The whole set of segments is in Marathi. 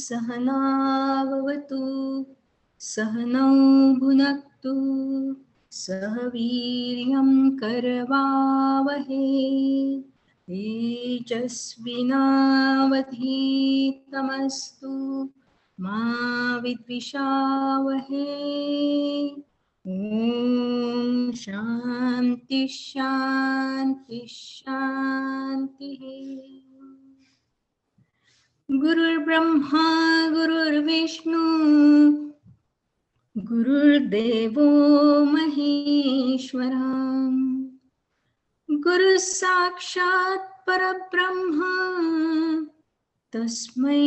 सहनावतु सहनौ भुनक्तु सह वीर्यं करवावहे तेजस्विनावधीतमस्तु मा विद्विषावहे। ॐ शान्ति शान्ति शान्तिः। गुरुर्ब्रह्मा गुरुर्विष्णु गुरुर्देवो महेश्वरा गुरुः साक्षात् परब्रह्म तस्मै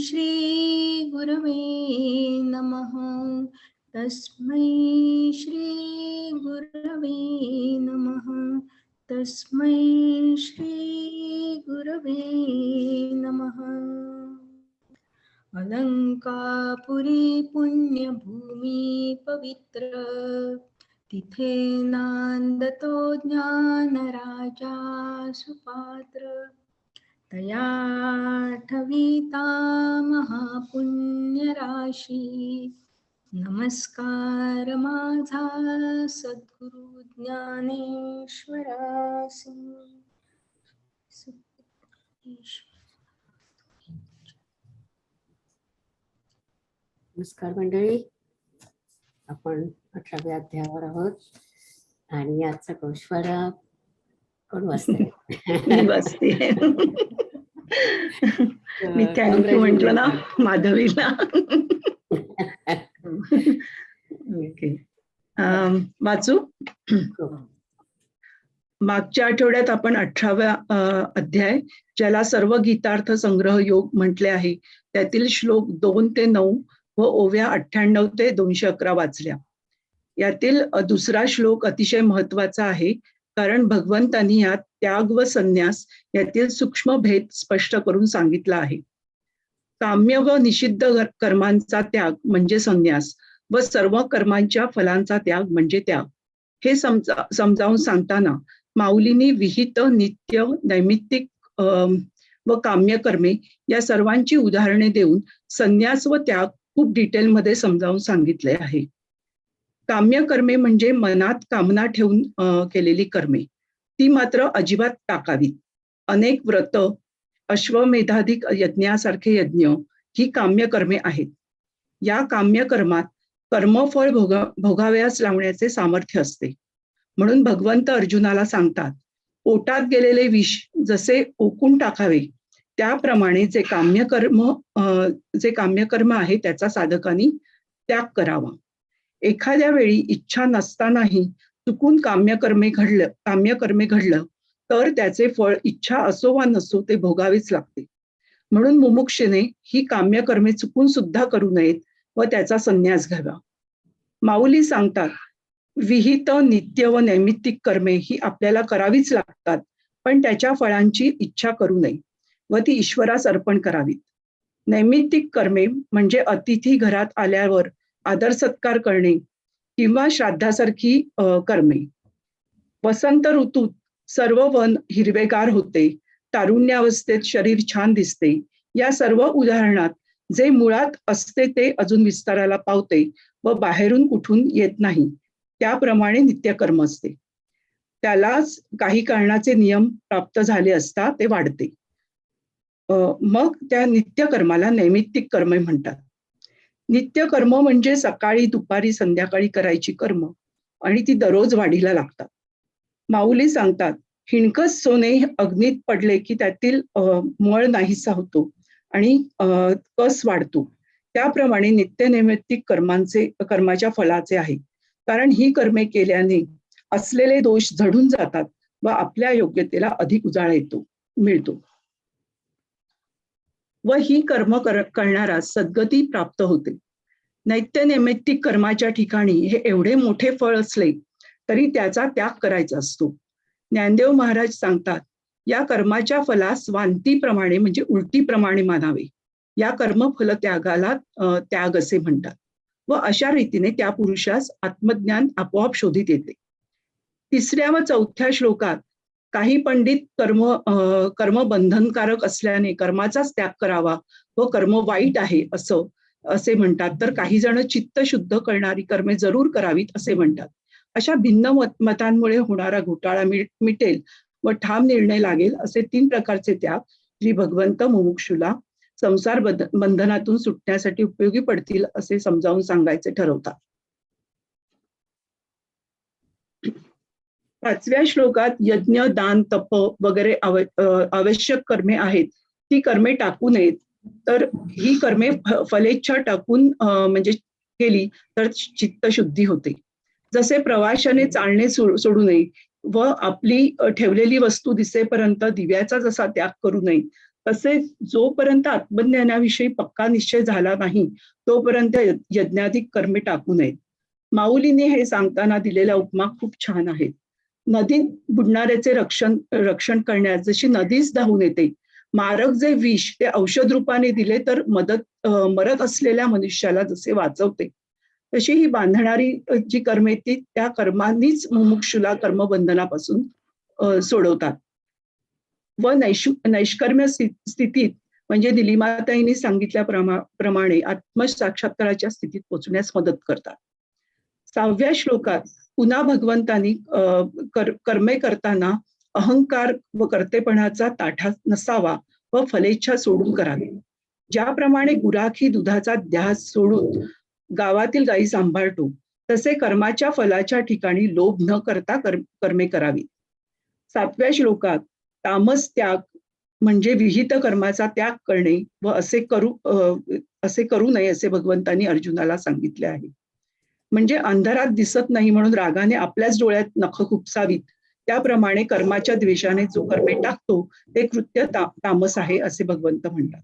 श्री गुरवे नमः। तस्मै श्री गुरवे नमः। तस्मै श्री गुरवे नमः। अलंकापुरी पुण्यभूमि पवित्र तिथे नांदतो ज्ञानराजा सुपात्र तया ठविता महापुण्यराशी। नमस्कार माझा सद्गुरु ज्ञानेश्वरासी। नमस्कार मंडळी, आपण 18व्या अध्यायावर आहोत आणि आजचा गोषवारा कोण वाचते? मी थँक्यू म्हटलं ना माधवीला. ओके, वाचू. मागच्या आठवड्यात आपण 18व्या अध्याय, ज्याला सर्व गीतार्थ संग्रह योग म्हटले आहे, त्यातील श्लोक 2 ते 9 व ओव्या 98 ते 211 वाचल्या. यातील दुसरा श्लोक अतिशय महत्वाचा आहे, कारण भगवंतांनी यात त्याग व संन्यास यातील सूक्ष्म भेद स्पष्ट करून सांगितला आहे. काम्य व निषिद्ध कर्मांचा त्याग म्हणजे संन्यास व सर्व कर्मांच्या फलांचा त्याग म्हणजे त्याग, हे समजावून सांगताना माऊलींनी विहित, नित्य, नैमित्तिक व काम्य कर्मे या सर्वांची उदाहरणे देऊन संन्यास व त्याग खूप डिटेलमध्ये समजावून सांगितले आहे. काम्य कर्मे म्हणजे मनात कामना ठेवून केलेली कर्मे, ती मात्र अजिबात टाकावीत. अनेक व्रत, अश्वमेधाधिक यज्ञासारखे यज्ञ ही काम्य कर्मे आहेत. या काम्य कर्मात कर्मफळ भोगावयास लावण्याचे सामर्थ्य असते. म्हणून भगवंत अर्जुनाला सांगतात, पोटात गेलेले विष जसे ओकून टाकावे, त्याप्रमाणे जे काम्यकर्म आहे त्याचा साधकांनी त्याग करावा. एखाद्या वेळी इच्छा नसतानाही चुकून काम्यकर्मे घडलं तर त्याचे फळ इच्छा असो वा नसो ते भोगावेच लागते. म्हणून मुमुक्षेने ही काम्यकर्मे चुकून सुद्धा करू नयेत व त्याचा संन्यास घ्यावा. माऊली सांगतात, विहित, नित्य व नैमित्तिक कर्मे ही आपल्याला करावीच लागतात, पण त्याच्या फळांची इच्छा करू नये व ती ईश्वरास अर्पण करावीत. नैमित्तिक कर्मे म्हणजे अतिथी घरात आल्यावर आदर सत्कार करणे किंवा श्राद्धासारखी कर्मे. वसंत ऋतूत सर्व वन हिरवेगार होते, तारुण्यावस्थेत शरीर छान दिसते. या सर्व उदाहरणात जे मुळात असते ते अजून विस्ताराला पावते व बाहेरून कुठून येत नाही, त्याप्रमाणे नित्यकर्म असते. त्यालाच काही कारणाचे नियम प्राप्त झाले असता ते वाढते. मग त्या नित्यकर्माला नैमित्तिक कर्मे म्हणतात. नित्यकर्म म्हणजे सकाळी, दुपारी, संध्याकाळी करायची कर्म. आणि ती दररोज वाढीला लागतात. माऊली सांगतात, हिणकस सोने अग्नीत पडले की त्यातील मळ नाहीसा होतो आणि कस वाढतो. त्याप्रमाणे नित्यनैमित्तिक कर्माच्या फलाचे आहे. कारण ही कर्मे केल्याने असलेले दोष झडून जातात व आपल्या योग्यतेला अधिक उजाळा मिळतो. व ही कर्म करणारा सद्गती प्राप्त होते. नैत्यनैमित्तिक कर्माच्या ठिकाणी हे एवढे मोठे फळ असले तरी त्याचा त्याग करायचा असतो. ज्ञानदेव महाराज सांगतात, या कर्माच्या फलास वांतीप्रमाणे म्हणजे उलटीप्रमाणे मानावे. या कर्मफल त्यागाला त्याग असे म्हणतात व अशा रीतीने त्या पुरुषास आत्मज्ञान आपोआप शोधित येते. 3ऱ्या व 4थ्या श्लोकात काही पंडित कर्म बंधनकारक असल्याने कर्माचाच त्याग करावा व कर्म वाईट आहे असे म्हणतात, तर काही जण चित्त शुद्ध करणारी कर्मे जरूर करावीत असे म्हणतात. अशा भिन्न मतांमुळे होणारा घोटाळा मिटेल व ठाम निर्णय लागेल असे 3 प्रकारचे त्याग श्री भगवंत मुमुक्षूला संसार बंधनातून सुटण्यासाठी उपयोगी पडतील असे समजावून सांगायचे ठरवतात. 5व्या श्लोकात यज्ञ, दान, तप वगैरे आवश्यक कर्मे आहेत, ती कर्मे टाकू नयेत. तर ही कर्मे फलेच्छा टाकून म्हणजे केली तर चित्तशुद्धी होते. जसे प्रवाशाने चालणे सोडू नये व आपली ठेवलेली वस्तू दिसेपर्यंत दिव्याचा जसा त्याग करू नये, तसेच जोपर्यंत आत्मज्ञानाविषयी पक्का निश्चय झाला नाही तोपर्यंत यज्ञाधिक कर्मे टाकू नयेत. माऊलीने हे सांगताना दिलेला उपमा खूप छान आहे. नदीत बुडणाऱ्याचे रक्षण करण्यास जशी नदीच धावून येते, मारक जे विष ते औषध रूपाने दिले तर मरत असलेल्या मनुष्याला जसे वाचवते, तशी ही बांधणारी जी कर्मे त्या कर्मांनीच मुमुक्षूला कर्मबंधनापासून सोडवतात व नैष्कर्म्य स्थितीत म्हणजे निलिमाताईंनी सांगितल्याप्रमाणे आत्मसाक्षात्काराच्या स्थितीत पोहोचण्यास मदत करतात. 6व्या श्लोकात पुन्हा भगवंतांनी कर्मे करताना अहंकार व कर्तेपणाचा ताठा नसावा व फलेच्छा सोडून करावी. ज्याप्रमाणे गुराखी दुधाचा ध्यास सोडून गावातील गायी सांभाळतो, तसे कर्माच्या फलाच्या ठिकाणी लोभ न करता कर्मे करावी. 7व्या श्लोकात तामस त्याग म्हणजे विहित कर्माचा त्याग करणे व असे करू नये असे भगवंतांनी अर्जुनाला सांगितले आहे. म्हणजे अंधारात दिसत नाही म्हणून रागाने आपल्याच डोळ्यात नख खुपसावीत, त्याप्रमाणे कर्माच्या द्वेषाने जो कर्मे टाकतो ते कृत्य तामस आहे असे भगवंत म्हणतात.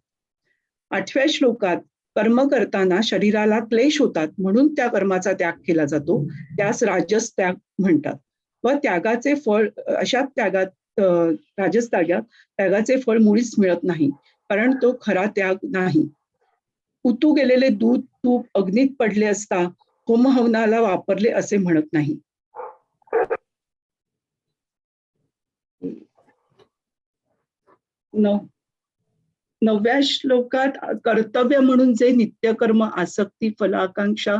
8व्या श्लोकात कर्म करताना शरीराला क्लेश होतात म्हणून त्या कर्माचा त्याग केला जातो, त्यास राजस त्याग म्हणतात. व त्यागाचे फळ अशा राजस त्यागाचे फळ मुळीच मिळत नाही, कारण तो खरा त्याग नाही. उतू गेलेले दूध तूप अग्नीत पडले असता होमहवनाला वापरले असे म्हणत नाही. नवव्या श्लोकात कर्तव्य म्हणून जे नित्यकर्म आसक्ती फलाकांक्षा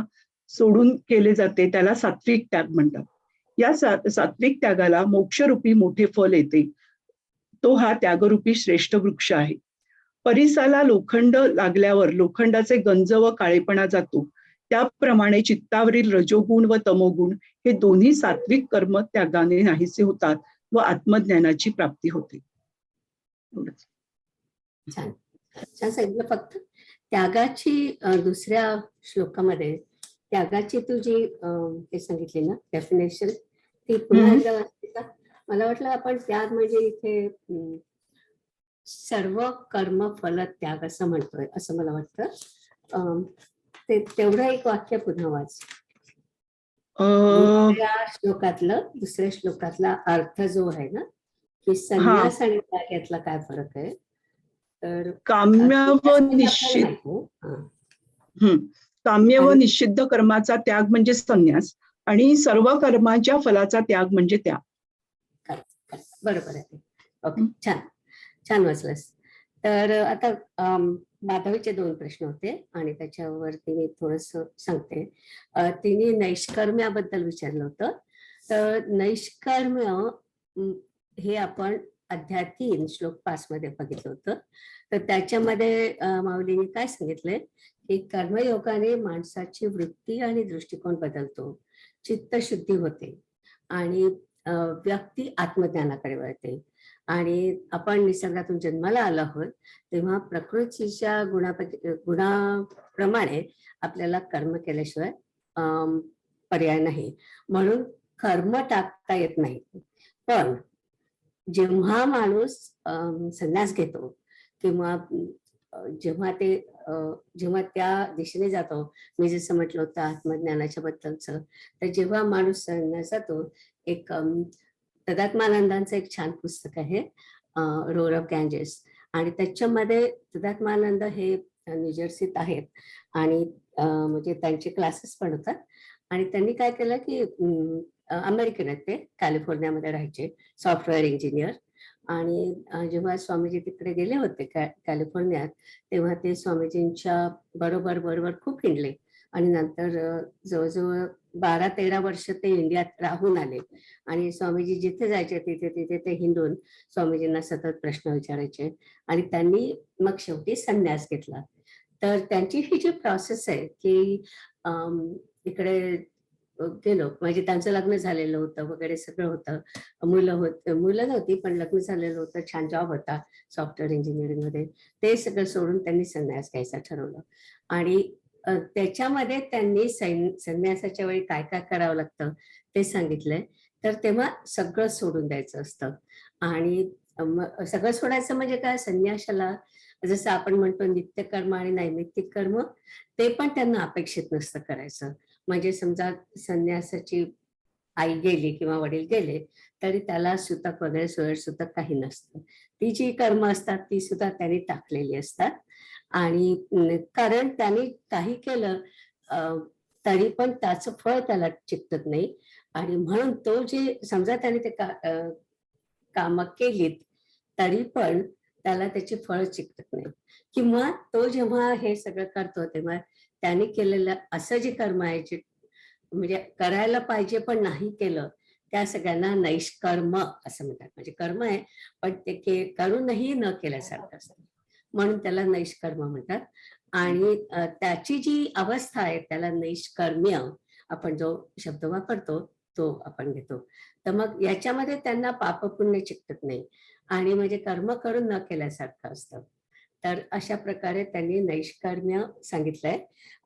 सोडून केले जाते त्याला सात्विक त्याग म्हणतात. या सात्विक त्यागाला मोक्षरूपी मोठे फल येते. तो हा त्यागरूपी श्रेष्ठ वृक्ष आहे. परिसाला लोखंड लागल्यावर लोखंडाचे गंज व काळेपणा जातो, त्याप्रमाणे चित्तावरील रजोगुण व तमोगुण हे दोन्ही सात्विक कर्म त्यागाने नाहीसे होतात व आत्मज्ञानाची प्राप्ती होते. छान छान सांगितलं. फक्त त्यागाची दुसऱ्या श्लोकामध्ये त्यागाची तू जी हे सांगितली ना डेफिनेशन, ती पुन्हा एकदा वाचते का? मला वाटलं आपण त्याग म्हणजे इथे सर्व कर्म फल त्याग असं म्हणतोय असं मला वाटतं. ते तेवढं एक वाक्य पुन्हा वाच. दुसऱ्या श्लोकातला अर्थ जो आहे ना की संन्यास आणि त्याग यातला काय फरक आहे, तर काम्य व निषिद्ध कर्माचा त्याग म्हणजे संन्यास आणि सर्व कर्माच्या फलाचा त्याग म्हणजे त्याग. बरोबर आहे. ओके, छान छान वाचलंस. तर आता माधवीचे 2 प्रश्न होते आणि त्याच्यावरती मी थोडस सांगते. तिने नैष्कर्म्याबद्दल विचारलं होतं. तर नैष्कर्म्य हे आपण अध्याय 3 श्लोक 5 मध्ये बघितलं होतं. तर त्याच्यामध्ये माऊलीने काय सांगितलंय की कर्मयोगाने माणसाची वृत्ती आणि दृष्टिकोन बदलतो. चित्तशुद्धी होते आणि व्यक्ती आत्मज्ञानाकडे वळते. आणि आपण निसर्गातून जन्माला आलो आहोत तेव्हा प्रकृतीच्या गुणाप्रमाणे आपल्याला कर्म केल्याशिवाय पर्याय नाही. म्हणून कर्म टाकता येत नाही. पण जेव्हा माणूस संन्यास घेतो किंवा जेव्हा त्या दिशेने जातो, मी जसं म्हटलं होतं आत्मज्ञानाच्या बद्दलचं, तर जेव्हा माणूस संन्यास जातो, एक तदात्मानंदांचं एक छान पुस्तक आहे, रोर ऑफ गँजेस, आणि त्याच्यामध्ये तदात्मानंद हे न्यूजर्सीत आहेत आणि म्हणजे त्यांचे क्लासेस पण होतात. आणि त्यांनी काय केलं की अमेरिकन आहेत, ते कॅलिफोर्नियामध्ये राहायचे, सॉफ्टवेअर इंजिनियर. आणि जेव्हा स्वामीजी तिकडे गेले होते कॅलिफोर्नियात, तेव्हा ते स्वामीजींच्या बरोबर खूप हिंडले आणि नंतर जवळजवळ 12-13 वर्ष ते इंडियात राहून आले. आणि स्वामीजी जिथे जायचे तिथे ते हिंडून स्वामीजींना सतत प्रश्न विचारायचे आणि त्यांनी मग शेवटी संन्यास घेतला. तर त्यांची ही जी प्रोसेस आहे की इकडे गेलो, म्हणजे त्यांचं लग्न झालेलं होतं वगैरे सगळं होतं, मुलं नव्हती पण लग्न झालेलं होतं, छान जॉब होता सॉफ्टवेअर इंजिनिअरिंग मध्ये, ते सगळं सोडून त्यांनी संन्यास घ्यायचा ठरवलं. आणि त्याच्यामध्ये त्यांनी संन्यासाच्या वेळी काय काय करावं लागतं ते सांगितलंय. तर तेव्हा सगळं सोडून द्यायचं असतं. आणि सगळं सोडायचं म्हणजे काय, संन्यासाला जसं आपण म्हणतो नित्यकर्म आणि नैमित्तिक कर्म, ते पण त्यांना अपेक्षित नसतं करायचं. म्हणजे समजा संन्यासाची आई गेली किंवा वडील गेले तरी त्याला सुतक वगैरे सोयरसुतक काही नसतं. ती जी कर्म असतात ती सुद्धा त्यांनी टाकलेली असतात. आणि कारण त्यांनी काही केलं तरी पण त्याचं फळ त्याला चिकटत नाही. आणि म्हणून तो जे समजा त्याने ते कामं केलीत तरी पण त्याला त्याची फळ चिकटत नाही. किंवा तो जेव्हा हे सगळं करतो तेव्हा त्याने केलेलं असं जे कर्म आहे, जे म्हणजे करायला पाहिजे पण नाही केलं, त्या सगळ्यांना नैष्कर्म असं म्हणतात. म्हणजे कर्म आहे पण ते करूनही न केल्यासारखं असतं, म्हणून त्याला नैष्कर्म म्हणतात. आणि त्याची जी अवस्था आहे त्याला नैष्कर्म्य आपण जो शब्द वापरतो तो आपण घेतो. तर मग याच्यामध्ये त्यांना पाप पुण्य चिकटत नाही आणि म्हणजे कर्म करून न केल्यासारखं असतं. तर अशा प्रकारे त्यांनी नैष्कर्म्य सांगितलंय.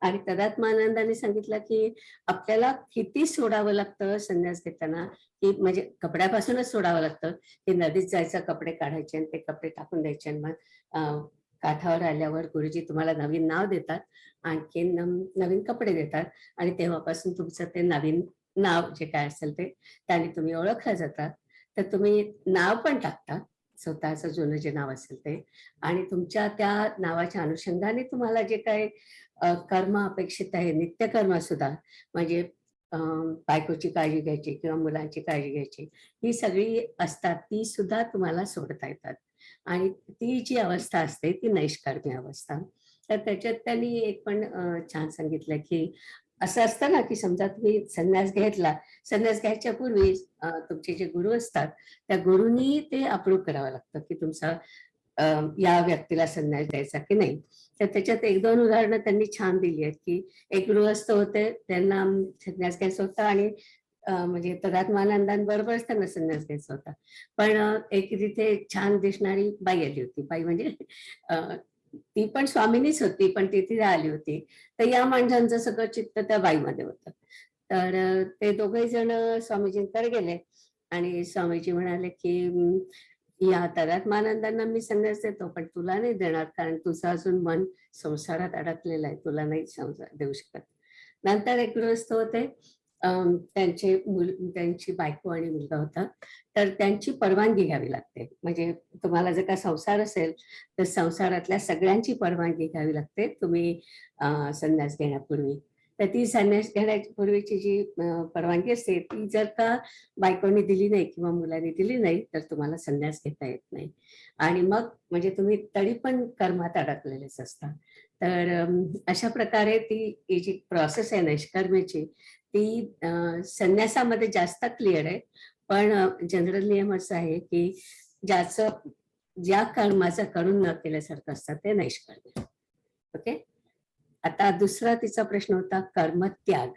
आणि तदात्मानंदाने सांगितलं की आपल्याला किती सोडावं लागतं संन्यास घेताना, की म्हणजे कपड्यापासूनच सोडावं लागतं, की नदीत जायचं, कपडे काढायचे आणि ते कपडे टाकून द्यायचे आणि मग काठावर आल्यावर गुरुजी तुम्हाला नवीन नाव देतात, आणखी नवीन कपडे देतात आणि तेव्हापासून तुमचं ते नवीन नाव जे काय असेल ते त्याने तुम्ही ओळखला जातात. तर तुम्ही नाव पण टाकता, स्वतःचं जुनं जे नाव असेल ते, आणि तुमच्या त्या नावाच्या अनुषंगाने तुम्हाला जे काही कर्म अपेक्षित आहे, नित्यकर्म सुद्धा, म्हणजे बायकोची काळजी घ्यायची किंवा मुलांची काळजी घ्यायची, ही सगळी असतात, ती सुद्धा तुम्हाला सोडता येतात. आणि ती जी अवस्था असते ती नैष्कर्म्य अवस्था. तर त्याच्यात त्यांनी एक पण छान सांगितलं की असं असतं ना की समजा तुम्ही संन्यास घेतला, संन्यास घ्यायच्या पूर्वी तुमचे जे गुरु असतात त्या गुरुंनी ते अप्रूव्ह करावं लागतं की तुमचा या व्यक्तीला संन्यास द्यायचा की नाही. तर त्याच्यात 1-2 उदाहरणं त्यांनी छान दिली आहेत की एक गृहस्थ होते, त्यांना संन्यास घ्यायचा होता आणि म्हणजे तदात्मानंदांबरोबरच त्यांना संन्यास घ्यायचा होता. पण एक तिथे छान दिसणारी बाई आली होती, बाई म्हणजे ती पण स्वामिनीच होती पण ती तिथे आली होती. तर या माणसांचं सगळं चित्त त्या बाईमध्ये होतं. तर ते दोघे जण स्वामीजींकडे गेले आणि स्वामीजी म्हणाले की या तदात्मानंदांना मी संन्यास देतो पण तुला नाही देणार, कारण तुझं अजून मन संसारात अडकलेलं आहे, तुला नाही संसार देऊ शकत. नंतर एक गृहस्थ होते, त्यांची बायको आणि मुलगा होता, तर त्यांची परवानगी घ्यावी लागते. म्हणजे तुम्हाला जर का संसार असेल तर संसारातल्या सगळ्यांची परवानगी घ्यावी लागते तुम्ही संन्यास घेण्यापूर्वी. तर ती संन्यास घेण्यापूर्वीची जी परवानगी असते ती जर का बायकोनी दिली नाही किंवा मुलांनी दिली नाही तर तुम्हाला संन्यास घेता येत नाही. आणि मग म्हणजे तुम्ही तरी पण कर्मात अडकलेलेच असता. तर अशा प्रकारे ती जी प्रोसेस आहे नैष्कर्म्याची ती संन्यासामध्ये जास्त क्लिअर आहे. पण जनरल नियम असा आहे की ज्या कर्माचं करून न केल्यासारखं असतं ते नैष्कर्म्य. ओके. आता दुसरा तिचा प्रश्न होता कर्मत्याग.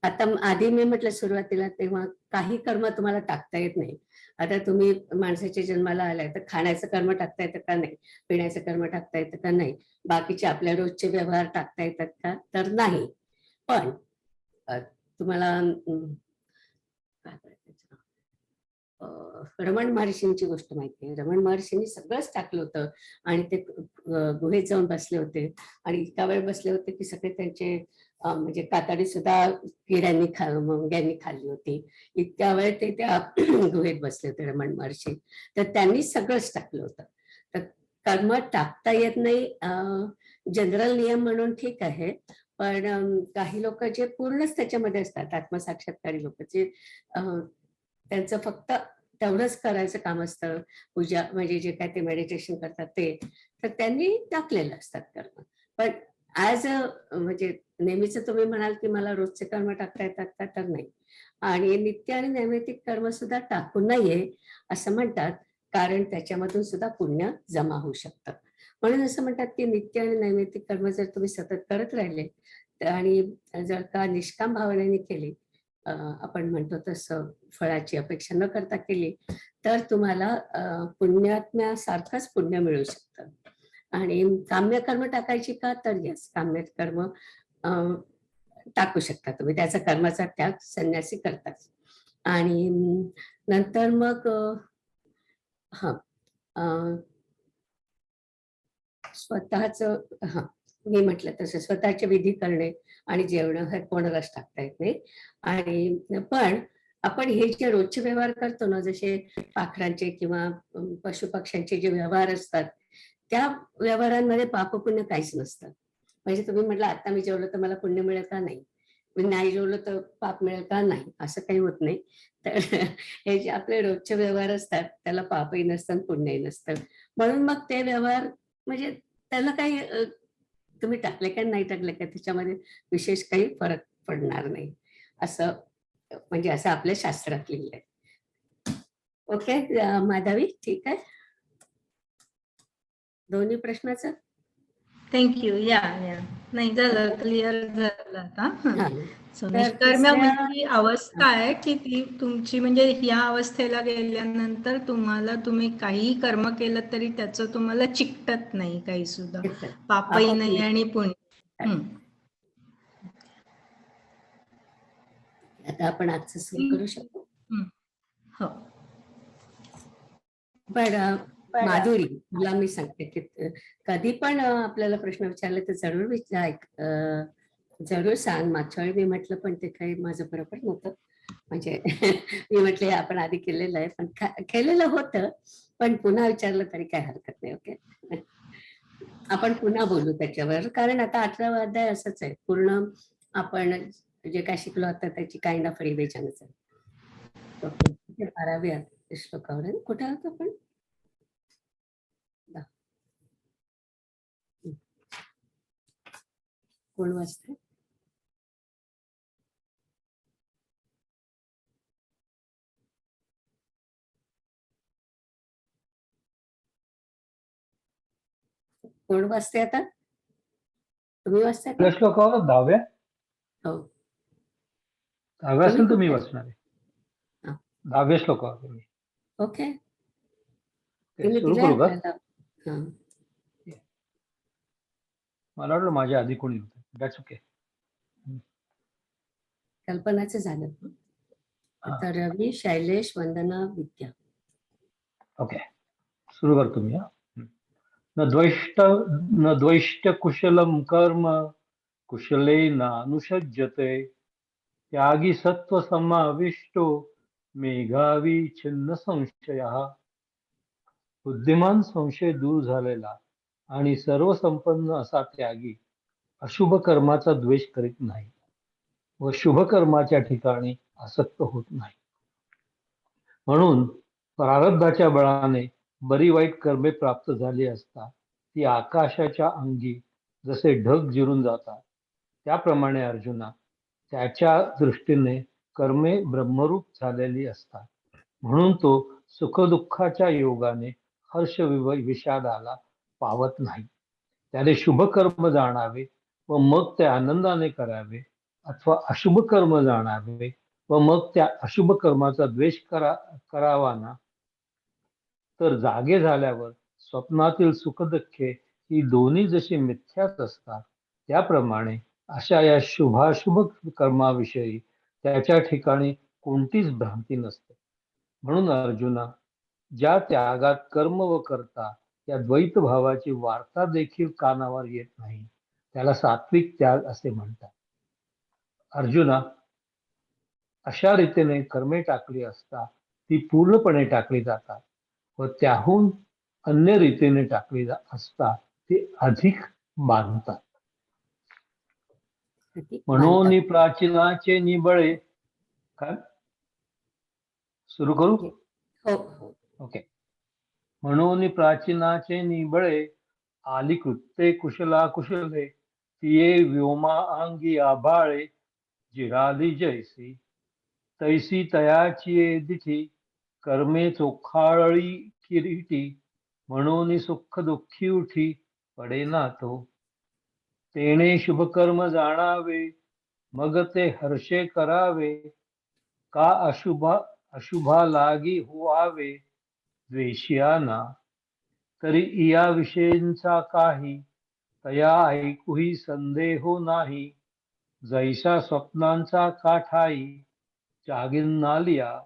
आता आधी मी म्हटलं सुरुवातीला तेव्हा काही कर्म तुम्हाला टाकता येत नाही. आता तुम्ही माणसाच्या जन्माला आलाय तर खाण्याचं कर्म टाकता येतं का नाही, पिण्याचं कर्म टाकता येतं का नाही, बाकीचे आपल्या रोजचे व्यवहार टाकता येतात का, तर नाही. पण तुम्हाला काय करायचं, रमण महर्षींची गोष्ट माहिती आहे. रमण महर्षींनी सगळंच टाकलं होतं आणि ते गुहेत जाऊन बसले होते आणि इतका वेळ बसले होते की सगळे त्यांचे म्हणजे कातडी सुद्धा मुंग्यांनी खाल्ली होती. इतक्या वेळ ते त्या गुहेत बसले होते रमण महर्षी. तर त्यांनी सगळंच टाकलं होतं. तर कर्म टाकता येत नाही जनरल नियम म्हणून ठीक आहे. पण काही लोक जे पूर्णच त्याच्यामध्ये असतात, आत्मसाक्षात्कारी लोक जे त्यांचं फक्त तेवढंच करायचं काम असतं, पूजा म्हणजे जे काय ते मेडिटेशन करतात ते, तर त्यांनी टाकलेलं असतात कर्म. पण ऍज म्हणजे नेहमीच तुम्ही म्हणाल की मला रोजचे कर्म टाकता येतात का, तर नाही. आणि नित्य आणि नैमित्तिक कर्म सुद्धा टाकू नये असं म्हणतात, कारण त्याच्यामधून सुद्धा पुण्य जमा होऊ शकतं. म्हणून असं म्हणतात की नित्य आणि नैमित्तिक कर्म जर तुम्ही सतत करत राहिले आणि जर का निष्काम भावनेने केली, आपण म्हणतो तसं फळाची अपेक्षा न करता केली, तर तुम्हाला पुण्यात्म्यासारखंच पुण्य मिळू शकतं. आणि काम्य कर्म टाकायची का, तर यस, काम्य कर्म टाकू शकता तुम्ही, त्याचा कर्माचा त्याग संन्यासी करतात. आणि नंतर मग हा स्वतःच मी म्हटलं तसं स्वतःचे विधी करणे आणि जेवण हे कोणालाच टाकता येत नाही. आणि पण आपण हे जे रोजचे व्यवहार करतो ना, जसे पाखरांचे किंवा पशु पक्ष्यांचे जे व्यवहार असतात, त्या व्यवहारांमध्ये पाप पुण्य काहीच नसतं. म्हणजे तुम्ही म्हटलं आता मी जेवलं तर मला पुण्य मिळेल का, नाही. मी नाही जेवलं तर पाप मिळेल का, नाही. असं काही होत नाही. तर हे जे आपले रोजचे व्यवहार असतात त्याला पापही नसतं पुण्यही नसतं. म्हणून मग ते व्यवहार म्हणजे त्याला काही तुम्ही टाकले का नाही टाकले का त्याच्यामध्ये विशेष काही फरक पडणार नाही, असं म्हणजे असं आपल्या शास्त्रात लिहिलंय. ओके माधवी, ठीक आहे दोन्ही प्रश्नाचं. थँक्यू. या नाही झालं, क्लिअर झालं आता. हा, सो तर निष्कर्म्य म्हणजे अवस्था आहे की ती तुमची, म्हणजे या अवस्थेला गेल्यानंतर तुम्ही काही कर्म केलं तरी त्याचं तुम्हाला चिकटत नाही काही सुद्धा, पापही नाही आणि पुण्य. आता आपण आजचं सुरू करू शकतो. हो. पण माधुरी, तुला मी सांगते की कधी पण आपल्याला प्रश्न विचारले तर जरूर सांग. मागच्या वेळी मी म्हटलं पण ते काही माझं बरोबर नव्हतं. म्हणजे मी म्हटले आपण आधी केलेलं आहे, पण केलेलं होतं, पण पुन्हा विचारलं तरी काय हरकत नाही. ओके, आपण पुन्हा बोलू त्याच्यावर, कारण आता 18वा अध्याय असंच आहे पूर्ण. आपण जे काय शिकलो आता त्याची काइंड ऑफ रिव्हिजनच आहे. 12व्या श्लोकावर कुठे आहोत आपण? कोण वाचतंय? कोण वाचते आता? तुम्ही वाचताय का? श्लोकावर 10व्या? हो, 10व्या असेल तुम्ही वाचणार आहे. 10व्या श्लोकावर तुम्ही. ओके, सुरू करू का? हा, मला वाटलं माझ्या आधी कोणी होतं. That's okay. कल्पनाचं झालं. तर रवी, शैलेश, वंदना, विद्या. ओके, सुरू करतो मी. न द्वैष्ट कुशलम कर्म कुशलेन अनुषज्यते त्यागी सत्व समाविष्टो मेघावी छिन्न संशयः. बुद्धिमान संशय दूर झालेला आणि सर्व संपन्न असा त्यागी अशुभ कर्माचा द्वेष करीत नाही व शुभ कर्माच्या ठिकाणी आसक्त होत नाही. म्हणून प्रारब्धाच्या बळाने बरी वाईट कर्मे प्राप्त झाली असता ती आकाशाच्या अंगी जसे ढग जिरून जातात त्याप्रमाणे अर्जुना त्याच्या दृष्टीने कर्मे ब्रह्मरूप झालेली असतात. म्हणून तो सुखदुःखाच्या योगाने हर्ष विषादाला पावत नाही. त्याने शुभ कर्म जाणावे व मग ते आनंदाने करावे अथवा अशुभ कर्म जाणावे व मग त्या अशुभ कर्माचा द्वेष करावा ना, तर जागे झाल्यावर स्वप्नातील सुखदुःखे ही दोन्ही जशी मिथ्याच असतात, त्याप्रमाणे अशा या शुभाशुभ कर्माविषयी त्याच्या ठिकाणी कोणतीच भ्रांती नसते. म्हणून अर्जुना, ज्या त्यागात कर्म व कर्ता या द्वैत भावाची वार्ता देखील कानावर येत नाही, त्याला सात्विक त्याग असे म्हणतात. अर्जुना, अशा रीतीने कर्मे टाकली असता ती पूर्णपणे टाकली जातात व त्याहून अन्य रीतीने टाकली असता ती अधिक बांधतात. म्हणून प्राचीनाचे निबळे, काय सुरू करू? ओके. म्हणून प्राचीनाचे निबळे आली कृत्ये कुशला कुशले, तिये व्योमा अंगी आभाळे, जिराली जैसी तैसी तयाची दिठी, कर्मे चोखाळी किरीटी, म्हणून सुख दुःखी उठी पडेना तो. तेणे शुभकर्म जाणावे मग ते हर्षे करावे, का अशुभा लागी व्हावे द्वेषियाना. तरी या विषयींचा काही तया ऐकूही संदेहो नाही, जैसा स्वप्नांचा काठाई जागिन्नालिया.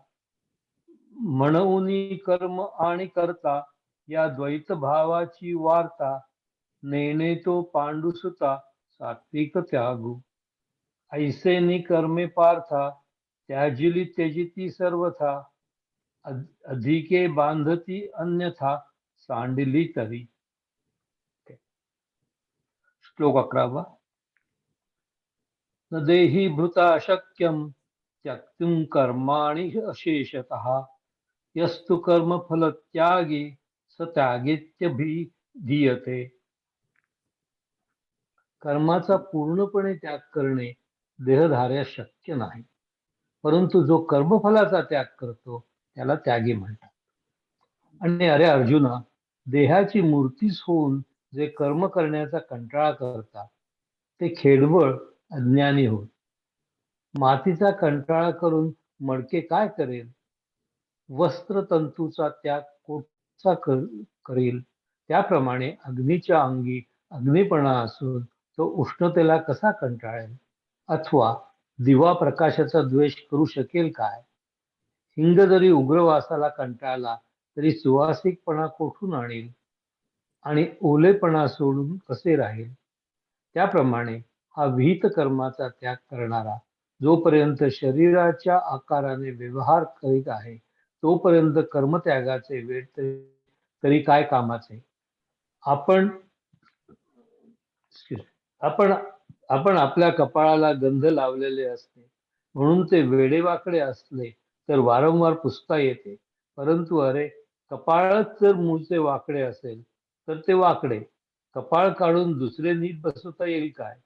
म्हणून कर्म आणि कर्ता या द्वैत भावाची वार्ता, नेणे तो पांडुसुता सात्विक त्यागू. ऐसे कर्मे पार्था त्याजिली त्यजिती सर्वथा, अधिके बांधती अन्यथा सांडिली तरी. श्लोक 11. न देही भृता शक्यम त्यक्तुं कर्माणि अशेषतः, यस्तु कर्म फल त्यागी स त्यागेत्यभिधीयते. कर्माचा पूर्णपणे त्याग करणे देहधार्यास शक्य नाही, परंतु जो कर्मफलाचा त्याग करतो त्याला त्यागी म्हणतात. आणि अरे अर्जुना, देहाची मूर्तीच होऊन जे कर्म करण्याचा कंटाळा करतात ते खेडवळ अज्ञानी होत. मातीचा कंटाळा करून मडके काय करेल? वस्त्रतंतूचा त्याग कोटचा करेल? त्याप्रमाणे अग्नीच्या अंगी अग्निपणा असून तो उष्णतेला कसा कंटाळेल? अथवा दिवा प्रकाशाचा द्वेष करू शकेल काय? हिंग जरी उग्रवासाला कंटाळला तरी सुवासिकपणा कोठून आणेल? आणि ओलेपणा सोडून कसे राहील? त्याप्रमाणे हा विहित कर्माचा त्याग करणारा जोपर्यंत शरीराच्या आकाराने व्यवहार करीत आहे तोपर्यंत कर्मत्यागाचे वेळ तरी काय कामाचे? आपण आपल्या कपाळाला गंध लावलेले असते म्हणून ते वेडेवाकडे असले तर वारंवार पुसता येते, परंतु अरे कपाळच जर मूळचे वाकडे असेल तर ते वाकडे कपाळ काढून दुसरे नीट बसवता येईल काय?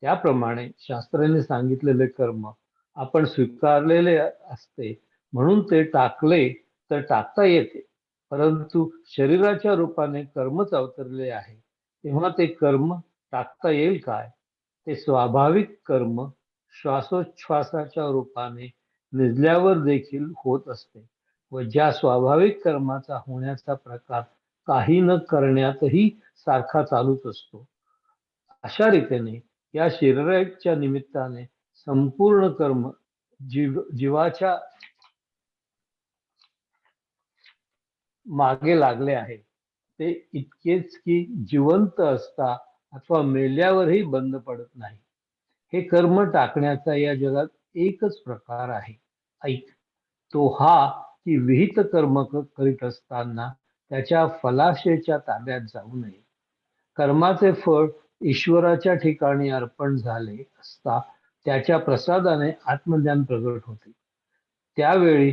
त्याप्रमाणे शास्त्राने सांगितलेले कर्म आपण स्वीकारलेले असते म्हणून ते टाकले तर टाकता येते, परंतु शरीराच्या रूपाने कर्मच अवतरले आहे तेव्हा ते कर्म टाकता येईल काय? ते स्वाभाविक कर्म श्वासोच्छ्वासाच्या रूपाने निजल्यावर देखील होत असते व ज्या स्वाभाविक कर्माचा होण्याचा प्रकार काही न करण्यातही सारखा चालूच असतो. अशा रीतीने या शरीराच्या निमित्ताने संपूर्ण कर्म जीवाच्या मागे लागले आहे. ते इतकेच की जिवंत असता अथवा मेल्यावरही बंद पडत नाही. हे कर्म टाकण्याचा या जगात एकच प्रकार आहे. ऐक, तो हा की विहित कर्म करीत असताना त्याच्या फलाशयाच्या ताब्यात जाऊ नये. कर्माचे फळ ईश्वराच्या ठिकाणी अर्पण झाले असता त्याच्या प्रसादाने आत्मज्ञान प्रगट होते. त्यावेळी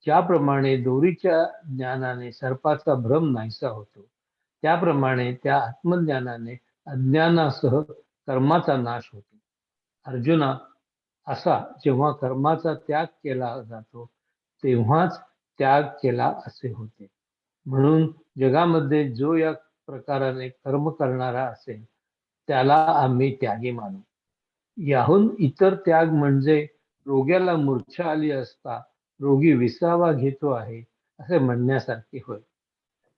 ज्याप्रमाणे दोरीच्या ज्ञानाने सर्पाचा भ्रम नाहीसा होतो, त्याप्रमाणे त्या आत्मज्ञानाने अज्ञानासह कर्माचा नाश होतो. अर्जुना, असा जेव्हा कर्माचा त्याग केला जातो तेव्हाच त्याग केला असे होते. म्हणून जगामध्ये जो या प्रकाराने कर्म करणारा असेल त्याला आम्ही त्यागी मानू. याहून इतर त्याग म्हणजे रोग्याला मूर्छा आली असता रोगी विसावा घेतो आहे असे म्हणण्यासारखे होय.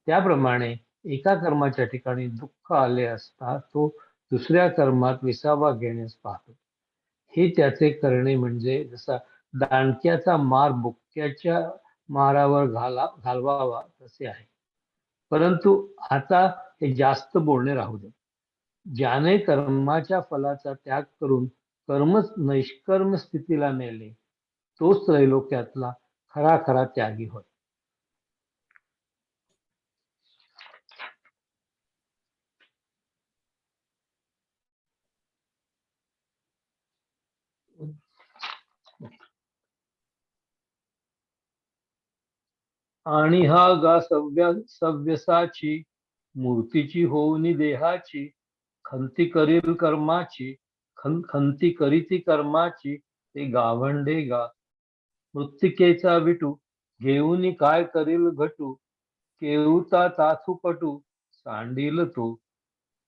त्याप्रमाणे एका कर्माच्या ठिकाणी दुःख आले असता तो दुसऱ्या कर्मात विसावा घेण्यास पाहतो. हे त्याचे करणे म्हणजे जसा दांडक्याचा मार बुक्क्याच्या मारावर घालवावा तसे आहे. परंतु आता हे जास्त बोलणे राहू दे. ज्याने कर्माच्या फलाचा त्याग करून कर्मच नैष्कर्म स्थितीला नेले तोच त्रैलोक्यातला खरा खरा त्यागी होय. आणि हा गा सव्यसाची मूर्तीची होऊनी देहाची खंती करील कर्माची खंती करीती कर्माची ते गावंडे गा. मृत्तिकेचा विटू घेऊनी काय करील घटू केऊता ताथू पटू सांडील तो.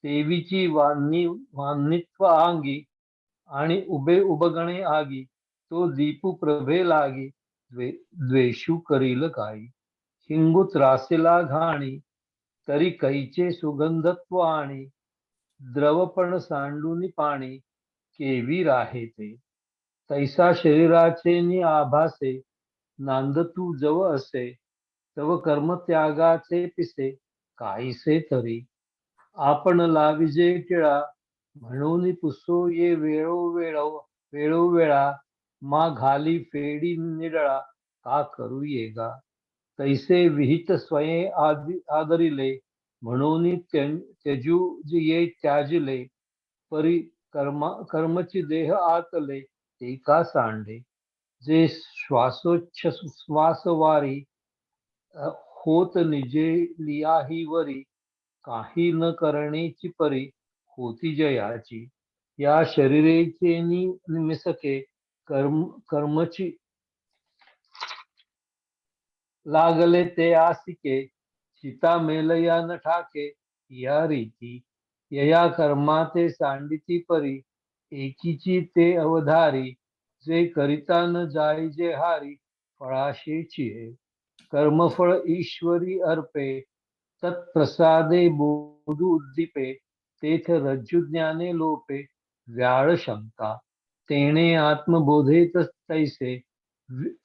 देवीची वान्नित्व आंगी आणि उभे उबगणे आगी तो दीपू प्रभे लागी द्वेषू करील काही. हिंगूत रासेला घाणी तरी कैचे सुगंधत्व आणि द्रवपण सांडूनी पाणी केवी राहे ते. तैसा शरीराचे नि आभासे नांद तू जव असे तव कर्मत्यागाचे पिसे काहीसे तरी. आपण लाविजे टिळा म्हणून पुसो ये वेळोवेळा मा घाली फेडी निडळा का करू येगा. तैसे विहित स्वये आदरिले म्हणून त्यजू ये त्याजिले परी कर्मची देह आतले ते का सांडे. जे श्वासोच्छ्वासवारी होत निजे लियाही वरी काही न करणेची परी होती जयाची. या शरीरेचे निमिसके कर्मची लागले ते आसिके सीता मेलया न ठाके या रीती. यया कर्माते सांडिती परी एकीची ते अवधारी जे करिता न जाई जे हारी फळाशेची हे. कर्मफळ ईश्वरी अर्पे तत्प्रसादे बोधू उद्दीपे तेथ रज्जु ज्ञाने लोपे व्याळ शंका. तेणे आत्मबोधेत तैसे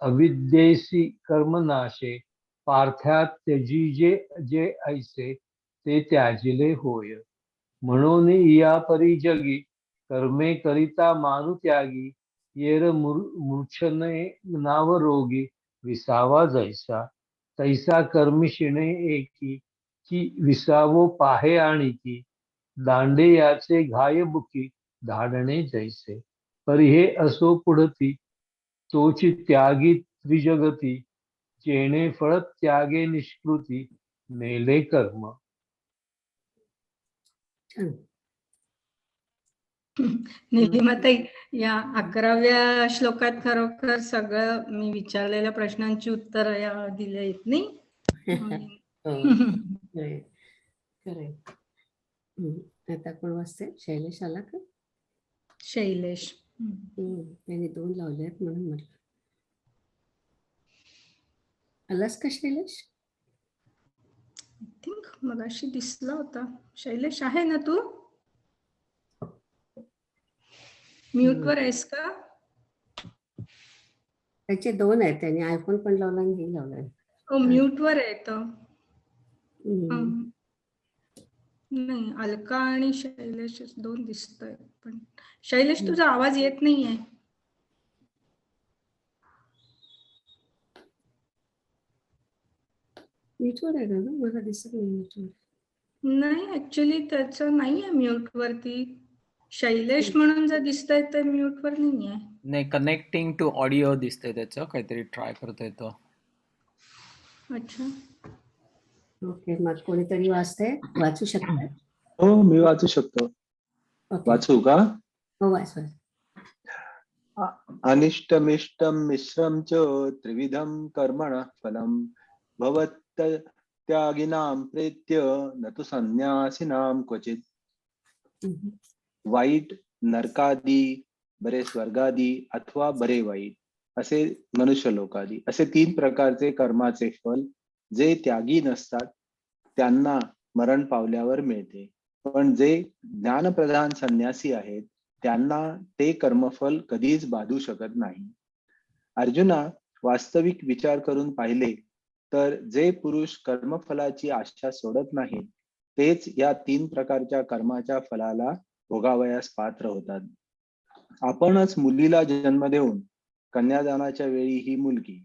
अविद्येसी कर्मनाशे पार्थ्यात त्यजिजे जे ऐसे ते त्याजिले होय. म्हणून या परी जगी कर्मे करिता मानु त्यागी येर मूर्छने नाव रोगी विसावा जैसा. तैसा कर्मिशिणे एकी की विसावो पाहे आणि की दांडे याचे घाय बुकी धाडणे जैसे. परी हे असो पुढती तोची त्यागी त्रिजगती जेणे फळ त्यागे निष्कृती नेले कर्म. निलिमाताई, या 11व्या श्लोकात खरोखर सगळं मी विचारलेल्या प्रश्नांची उत्तर या दिली आहेत नाही. आता कोण वाचते? शैलेश आला का? शैलेश. त्याने 2 लावले आहेत म्हणून म्हटलं. आलास का शैलेश? आय थिंक मगाशी दिसला होता. शैलेश आहे ना तू? म्यूट वर आहेस का? त्याचे 2 आहेत. त्याने आयफोन पण लावला आणि हे लावलंय. हो, म्यूट वर आहे तो. नाही, अलका आणि शैलेश 2 दिसतोय. पण शैलेश तुझा आवाज येत नाहीये. म्यूटवर आहे ना? मला दिसत नाही म्यूटवर. नाही, ऍक्च्युली त्याचं नाहीये म्यूट वरती. शैलेश म्हणून जर दिसतंय तर म्यूट वर नाहीये. नाही, कनेक्टिंग टू ऑडिओ दिसतंय त्याचं. काहीतरी ट्राय करतोय तो. अच्छा. ओके, मग कोणीतरी वाचू शकता? हो, मी वाचू शकतो. वाचू का? हो, वाच. अनिष्टमिष्टं मिश्रं च त्रिविधं कर्मणः फलं भवत् त्यागिनां प्रेत्य न तु संन्यासिनां क्वचित्. वाईट नरकादी बरे स्वर्गादी अथवा बरे वाईट असे मनुष्य लोकादी असे 3 प्रकारचे कर्माचे फल जे त्यागी नसतात त्यांना मरण पावल्यावर मिळते. पण जे ज्ञानप्रधान संन्यासी आहेत त्यांना ते कर्मफल कधीच बाधू शकत नाही. अर्जुना, वास्तविक विचार करून पाहिले तर जे पुरुष कर्मफलाची आशा सोडत नाहीत तेच या 3 प्रकारच्या कर्माच्या फलाला भोगावयास पात्र होतात. आपणच मुलीला जन्म देऊन कन्यादानाच्या वेळी ही मुलगी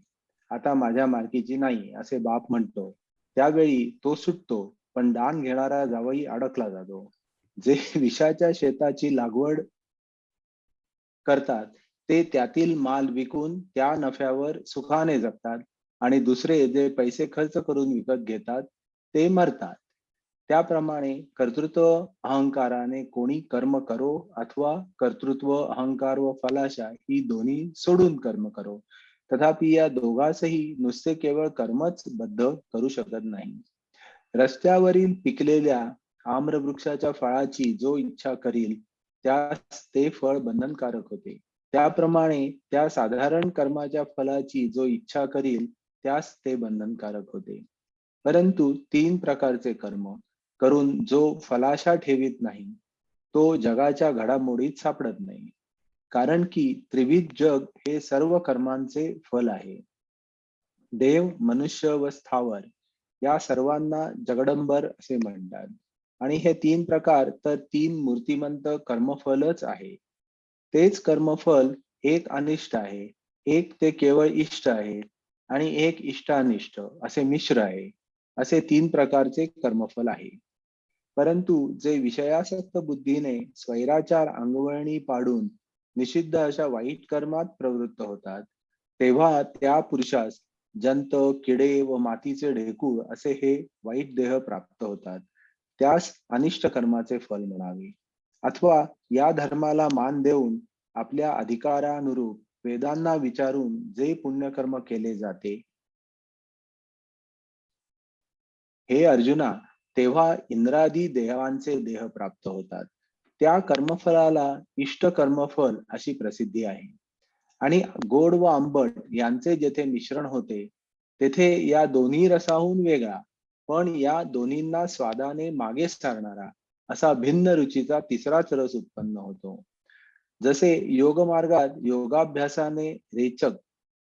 आता माझ्या मालकीची नाही असे बाप म्हणतो, त्यावेळी तो सुटतो, पण दान घेणारा जावई अडकला जातो. जे विषाच्या शेताची लागवड करतात ते त्यातील माल विकून त्या नफ्यावर सुखाने जगतात आणि दुसरे जे पैसे खर्च करून विकत घेतात ते मरतात. त्याप्रमाणे कर्तृत्व अहंकाराने कोणी कर्म करो अथवा कर्तृत्व अहंकार व फलाशा ही दोन्ही सोडून कर्म करो, तथापि या दोघांसही नुसते केवळ कर्मच बद्ध करू शकत नाही. रस्त्यावरील पिकलेल्या आम्रवृक्षाच्या फळाची जो इच्छा करील त्यास ते फळ बंधनकारक होते. त्याप्रमाणे त्या साधारण कर्माच्या फलाची जो इच्छा करील त्यास ते बंधनकारक होते. परंतु 3 प्रकारचे कर्म करून जो फलाशा ठेवीत नाही तो जगाच्या घडामोडीत सापडत नाही. कारण की त्रिविध जग हे सर्व कर्मांचे फल आहे. देव, मनुष्य व स्थावर या सर्वांना जगदंबर असे म्हणतात. आणि हे 3 प्रकार तर 3 मूर्तिमंत कर्मफलच आहे. तेच कर्मफल एक अनिष्ट आहे, एक ते केवळ इष्ट आहे आणि एक इष्टानिष्ट असे मिश्र आहे. असे 3 प्रकारचे कर्मफल आहे. परंतु जे विषयासक्त बुद्धीने स्वैराचार अंगवळणी पाडून निषिद्ध अशा वाईट कर्मात प्रवृत्त होतात तेव्हा त्या पुरुषास जंत, किडे व मातीचे ढेकूळ असे हे वाईट देह प्राप्त होतात. त्यास अनिष्ट कर्माचे फल म्हणावे. अथवा या धर्माला मान देऊन आपल्या अधिकारानुरूप वेदांना विचारून जे पुण्यकर्म केले जाते, हे अर्जुना, तेव्हा इंद्रादी देवांचे देह प्राप्त होतात. त्या कर्मफलाला इष्ट कर्मफल अशी प्रसिद्धी आहे. आणि गोड व आंबट यांचे जेथे मिश्रण होते तेथे या दोन्ही रसाहून वेगळा पण या दोन्हींना स्वादाने मागे सारणारा असा भिन्न रुचीचा तिसराच रस उत्पन्न होतो. जसे योगमार्गात योगाभ्यासाने रेचक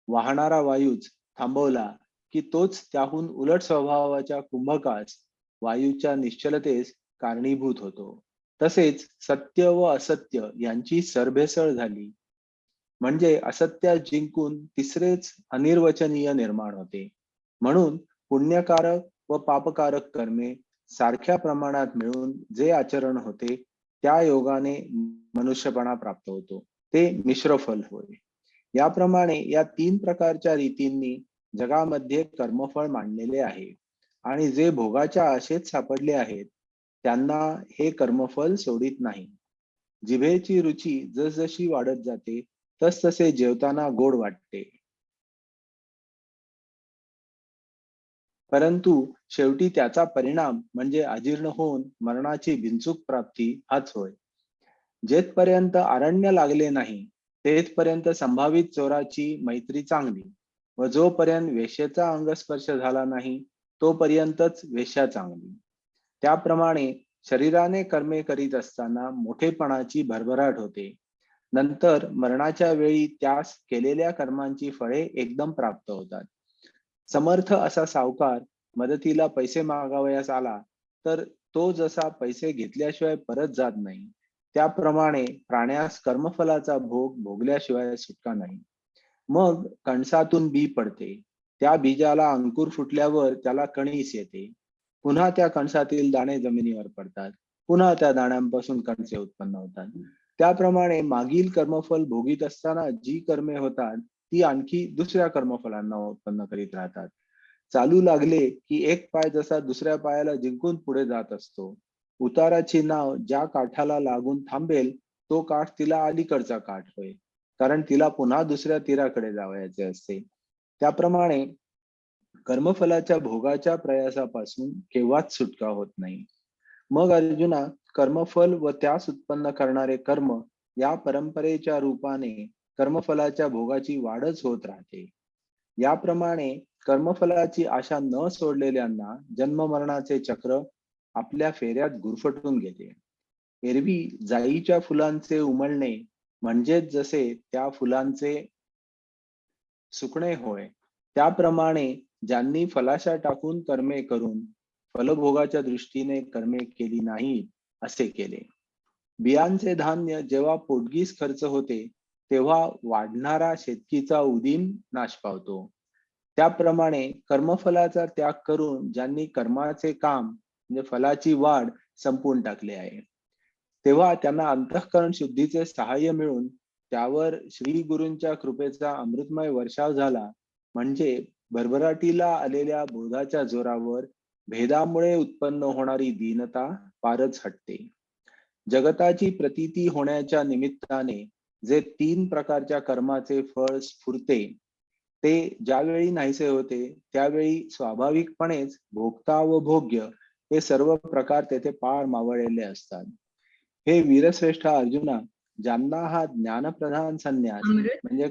वाहणारा वायूच थांबवला की तोच त्याहून उलट स्वभावाच्या कुंभकास वायूच्या निश्चलतेस कारणीभूत होतो. तसेच सत्य व असत्य यांची सरभेसळ झाली म्हणजे असत्य जिंकून तिसरेच अनिर्वचनीय निर्माण होते. म्हणून पुण्यकारक व पापकारक कर्मे सारख्या प्रमाणात मिळून जे आचरण होते त्या योगाने मनुष्यपणा प्राप्त होतो, ते मिश्रफल होय. याप्रमाणे या 3 प्रकारच्या रीतींनी जगामध्ये कर्मफळ मांडलेले आहे आणि जे भोगाच्या आशेत सापडले आहेत त्यांना हे कर्मफल सोडित नाही. जिभेची रुची जसजशी वाढत जाते तसतसे जेवताना गोड वाटते, परंतु शेवटी त्याचा परिणाम म्हणजे अजीर्ण होऊन मरणाची बिनचूक प्राप्ती हाच होय. जेथपर्यंत अरण्य लागले नाही तेथपर्यंत संभावित चोराची मैत्री चांगली व जोपर्यंत वेश्येचा अंगस्पर्श झाला नाही तोपर्यंतच वेश्या चांगली. त्याप्रमाणे शरीराने कर्मे करीत असताना मोठेपणाची भरभराट होते. नंतर मरणाच्या वेळी त्यास केलेल्या कर्मांची फळे एकदम प्राप्त होतात. समर्थ असा सावकार मदतीला पैसे मागावयास आला तर तो जसा पैसे घेतल्याशिवाय परत जात नाही त्याप्रमाणे प्राण्यास कर्मफलाचा भोग भोगल्याशिवाय सुटका नाही. मग कणसातून बी पडते, त्या बीजाला अंकुर फुटल्यावर त्याला कणीस येते, पुन्हा त्या कणसातील दाणे जमिनीवर पडतात, पुन्हा त्या दाण्यांपासून कणसे उत्पन्न होतात. त्याप्रमाणे मागील कर्मफल भोगीत असताना जी कर्मे होतात ती आणखी दुसऱ्या कर्मफलांना उत्पन्न करीत राहतात. चालू लागले की एक पाय जसा दुसऱ्या पायाला जिंकून पुढे जात असतो. उताराची नाव ज्या काठाला लागून थांबेल तो काठ तिला अलीकडचा काठ होय, कारण तिला पुन्हा दुसऱ्या तीराकडे जावयाचे असते. त्याप्रमाणे कर्मफलाच्या भोगाच्या प्रयासापासून केव्हाच सुटका होत नाही. मग अर्जुना, कर्मफल व त्यास उत्पन्न करणारे कर्म या परंपरेच्या रूपाने कर्मफलाच्या भोगाची वाढच होत राहते. याप्रमाणे कर्मफलाची आशा न सोडलेल्यांना जन्ममरणाचे चक्र आपल्या फेऱ्यात गुरफटून घेते. एरवी जाईच्या फुलांचे उमलणे म्हणजेच जसे त्या फुलांचे सुकणे होय, त्याप्रमाणे ज्यांनी फलाशा टाकून कर्मे करून फलभोगाच्या दृष्टीने कर्मे केली नाहीत असे केले. बियांचे धान्य जेव्हा पोटगीस खर्च होते तेव्हा वाढणारा शेतकीचा उदीम नाश पावतो. त्याप्रमाणे कर्मफलाचा त्याग करून ज्यांनी कर्माचे काम म्हणजे फलाची वाढ संपवून टाकले आहे, तेव्हा त्यांना अंतःकरण शुद्धीचे सहाय्य मिळून त्यावर श्री गुरूंच्या कृपेचा अमृतमय वर्षाव झाला. म्हणजे भरभराटीला आलेल्या बोधाच्या जोरावर भेदामुळे उत्पन्न होणारी दीनता फारच हटते. जगताची प्रतीती होण्याच्या निमित्ताने जे 3 प्रकारच्या कर्माचे फळ स्फुरते ते ज्यावेळी नाहीसे होते त्यावेळी स्वाभाविकपणेच भोक्ता व भोग्य हे सर्व प्रकार तेथे पार मावळलेले असतात. हे वीरश्रेष्ठ अर्जुना, ज्यांना हा ज्ञानप्रधान संन्यास अमृत म्हणजे हे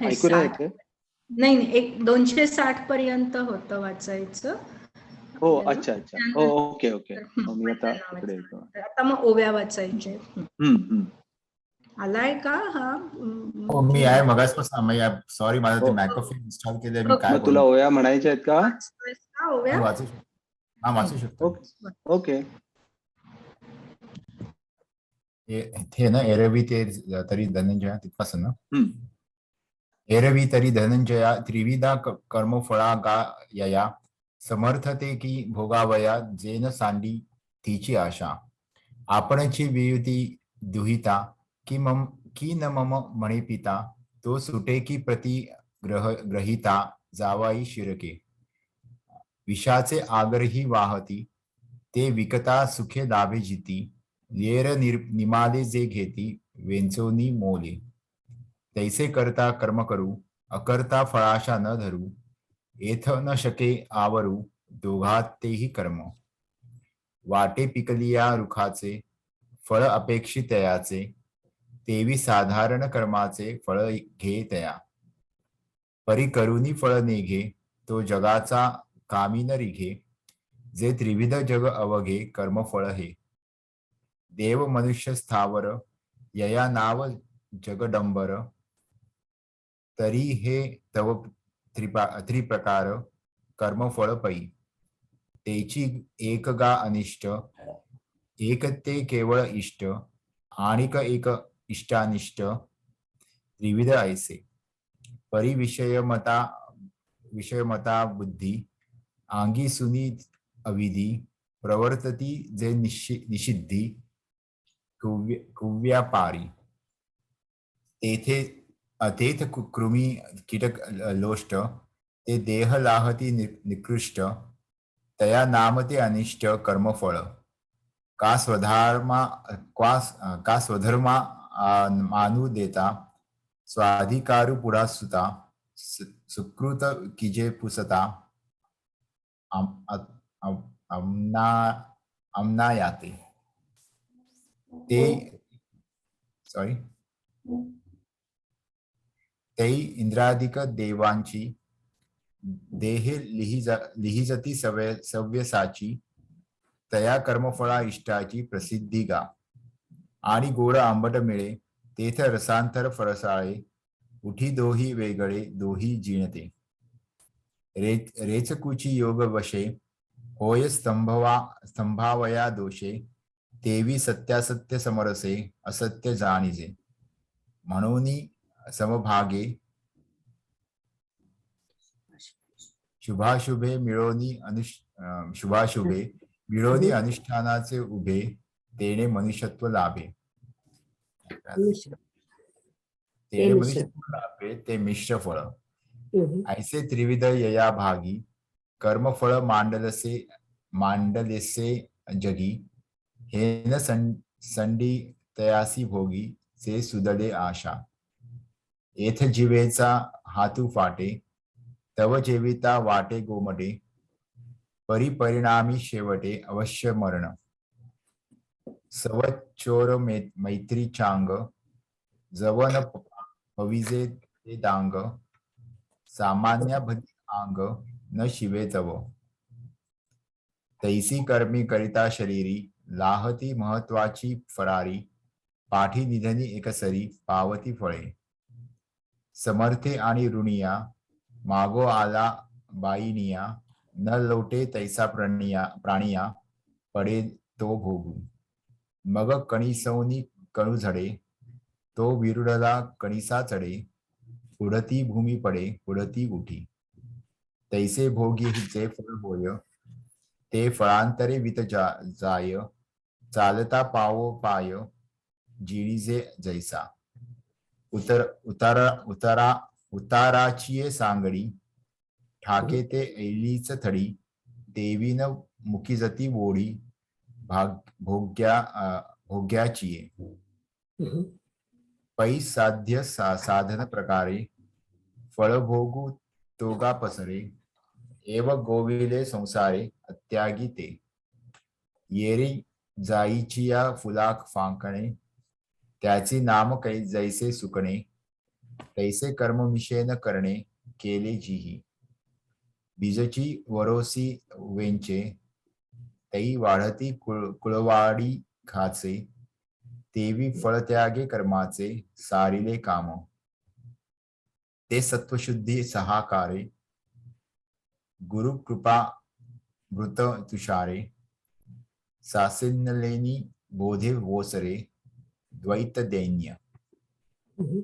ऐकू 60 येते? नाही, एक 260 पर्यंत होतं वाचायचं हो, आपल्याला. अच्छा अच्छा. हो, त्यानंतर ओके ओके. मी आता इकडे येतो. तर आता मग ओव्या वाचायचे. आलाय का हा? हो, मी आहे मगासपासून. सॉरी, माझं ते हो. मायक्रोफोन इन्स्टॉल केलंय. मी ओके. काय मग तुला बोलू? ओव्या म्हणायच्या आहेत का? वाचतोयस का ओव्या? मी वाचू शकतो. हा, वाचू शकतो. Okay okay. हे ना, एरवी ते तरी धनंजया तिथपासून ना. हम्म. एरवी तरी धनंजया त्रिविधा कर्मफळा गा यया समर्थते की भोगावया जेन सांडी तिची आशा. आपणची वियुती दुहिता की न मम म्हणे पिता तो सुटे की प्रति ग्रहिता जावाई शिरके. विषाचे आगरही वाहती ते विकता सुखे लाभे जिती येर निमाले जे घेती वेंचोनी मोले. तैसे करता कर्म करू अकर्ता फळाशा न धरू येथ न शके आवरू दोघात तेही कर्म. वाटे पिकलिया रुखाचे फळ अपेक्षित तयाचे तेवी साधारण कर्माचे फळ घे तया. परी करुनी फळ नेघे तो जगाचा कामी न रिघे जे त्रिविध जग अवघे कर्मफळ हे. देव मनुष्य स्थावर यया नाव जगडंबर तरी हे तव त्रिप्रकार कर्मफळ पै. तेची एक गा अनिष्ट एक ते केवळ इष्ट आणिक एक इष्टानिष्ट त्रिविध ऐसे. परी विषयमता बुद्धी आंगी सुनी अविधी प्रवर्तती जे निषिद्धी कुव्यापारी. तेथ कृमी कीटक लोष्ट ते देह लाहती निकृष्ट तया नाम ते अनिष्ट कर्मफळ. का स्वधर्मा मानू देता स्वाधिकारू पुढा सुता सुकृत किजे पुसता आमना याते. ते सॉरी तेई इंद्रादिक देवांची देहे लिहिजती सव्यसाची तया कर्मफळा इष्टाची प्रसिद्धी गा. आणि गोड आंबट मिळे तेथ रसांतर फरसाळे उठी दोही वेगळे दोही जिणते. रेचकुची योग वशे होय स्तंभावया दोषे तेवी सत्यासत्य समरसे असत्य जाणीजे. म्हणून समभागे शुभाशुभे मिळोनी शुभाशुभे मिळोनी अनुष्ठानाचे उभे तेने मनुष्यत्व लाभे. तेने मनुष्यत्व लाभे ते मिश्र फळ. ऐसे त्रिविध यया भागी कर्मफळ मांडलेसे जगी हेन संडी तयासी भोगी से सुदले आशा. येथ जीवेचा हातू फाटे तव जेविता वाटे गोमटे परिणामी शेवटे अवश्य मरण. सवच्चोर मैत्री चांग, जवन पविजे ते दांग, सामान्य भली आंग न शिवे जव. तैसी कर्मी करिता शरीरी, लाहती महत्वाची फरारी, पाठी निधनी एकसरी पावती फळे. समर्थे आणि ऋणिया, मागो आला बाईनिया, न लोटे तैसा प्राणिया, पडे तो भोगू. मग कणिसौनी कणू झडे, तो विरुडला कणिसा चढे, पुढती भूमी पडे पुढती उठी. तैसे भोगी जे फळ होय, ते फळांतरे वित जाय, चालता पावो पाय, जिळीजे जैसा. उताराची सांगडी, ठाके ते ऐलीच थडी, देवीन मुखीजती बोडी, भोग्याची. पै साध्य साधन प्रकारे, फळ भोगू तोगा पसरे, एव गोविले संसारे अत्यागी ते. येरी जाईची या फुलाक फांकणे, त्याचे नाम जैसे सुकणे, तैसे कर्म मिशेन करणे केले जिही. बीजची वरोसी वेंचे, तै वाढती कुळवाडी खाचे, तेवी फळत्यागे कर्माचे सारिले काम. ते सत्वशुद्धी सहाकारे, गुरु कृपा मृत तुषारे, सासिन्नलेनी बोधे वोसरे, द्वैत दैन्य.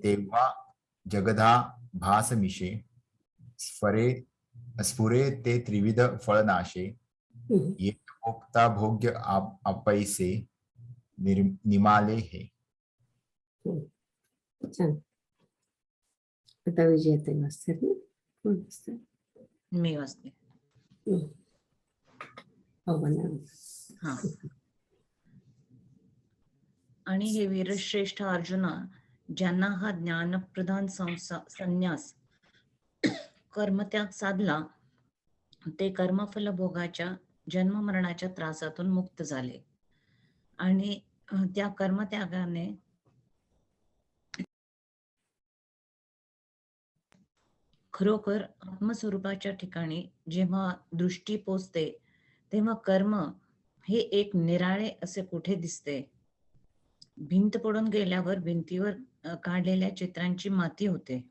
तेव्हा जगधा भास मिशे, स्फुरे ते त्रिविध फळनाशे, येत भोगता भोग्य अपैसे, निमाले हे. छान. आता विजयाताई वाचतात ना? कोण वाचतं? मी वाचते. हा. आणि हे वीरश्रेष्ठ अर्जुना, ज्यांना हा ज्ञानप्रधान संन्यास कर्मत्याग साधला, ते कर्मफल भोगाच्या जन्म मरणाच्या त्रासातून मुक्त झाले. आणि त्या कर्मत्यागाने खरोखर आत्मस्वरूपाच्या ठिकाणी जेव्हा दृष्टी पोचते, तेव्हा कर्म हे एक निराळे असे कुठे दिसते. भिंत पडून गेल्यावर भिंतीवर काढलेल्या चित्रांची माती होते,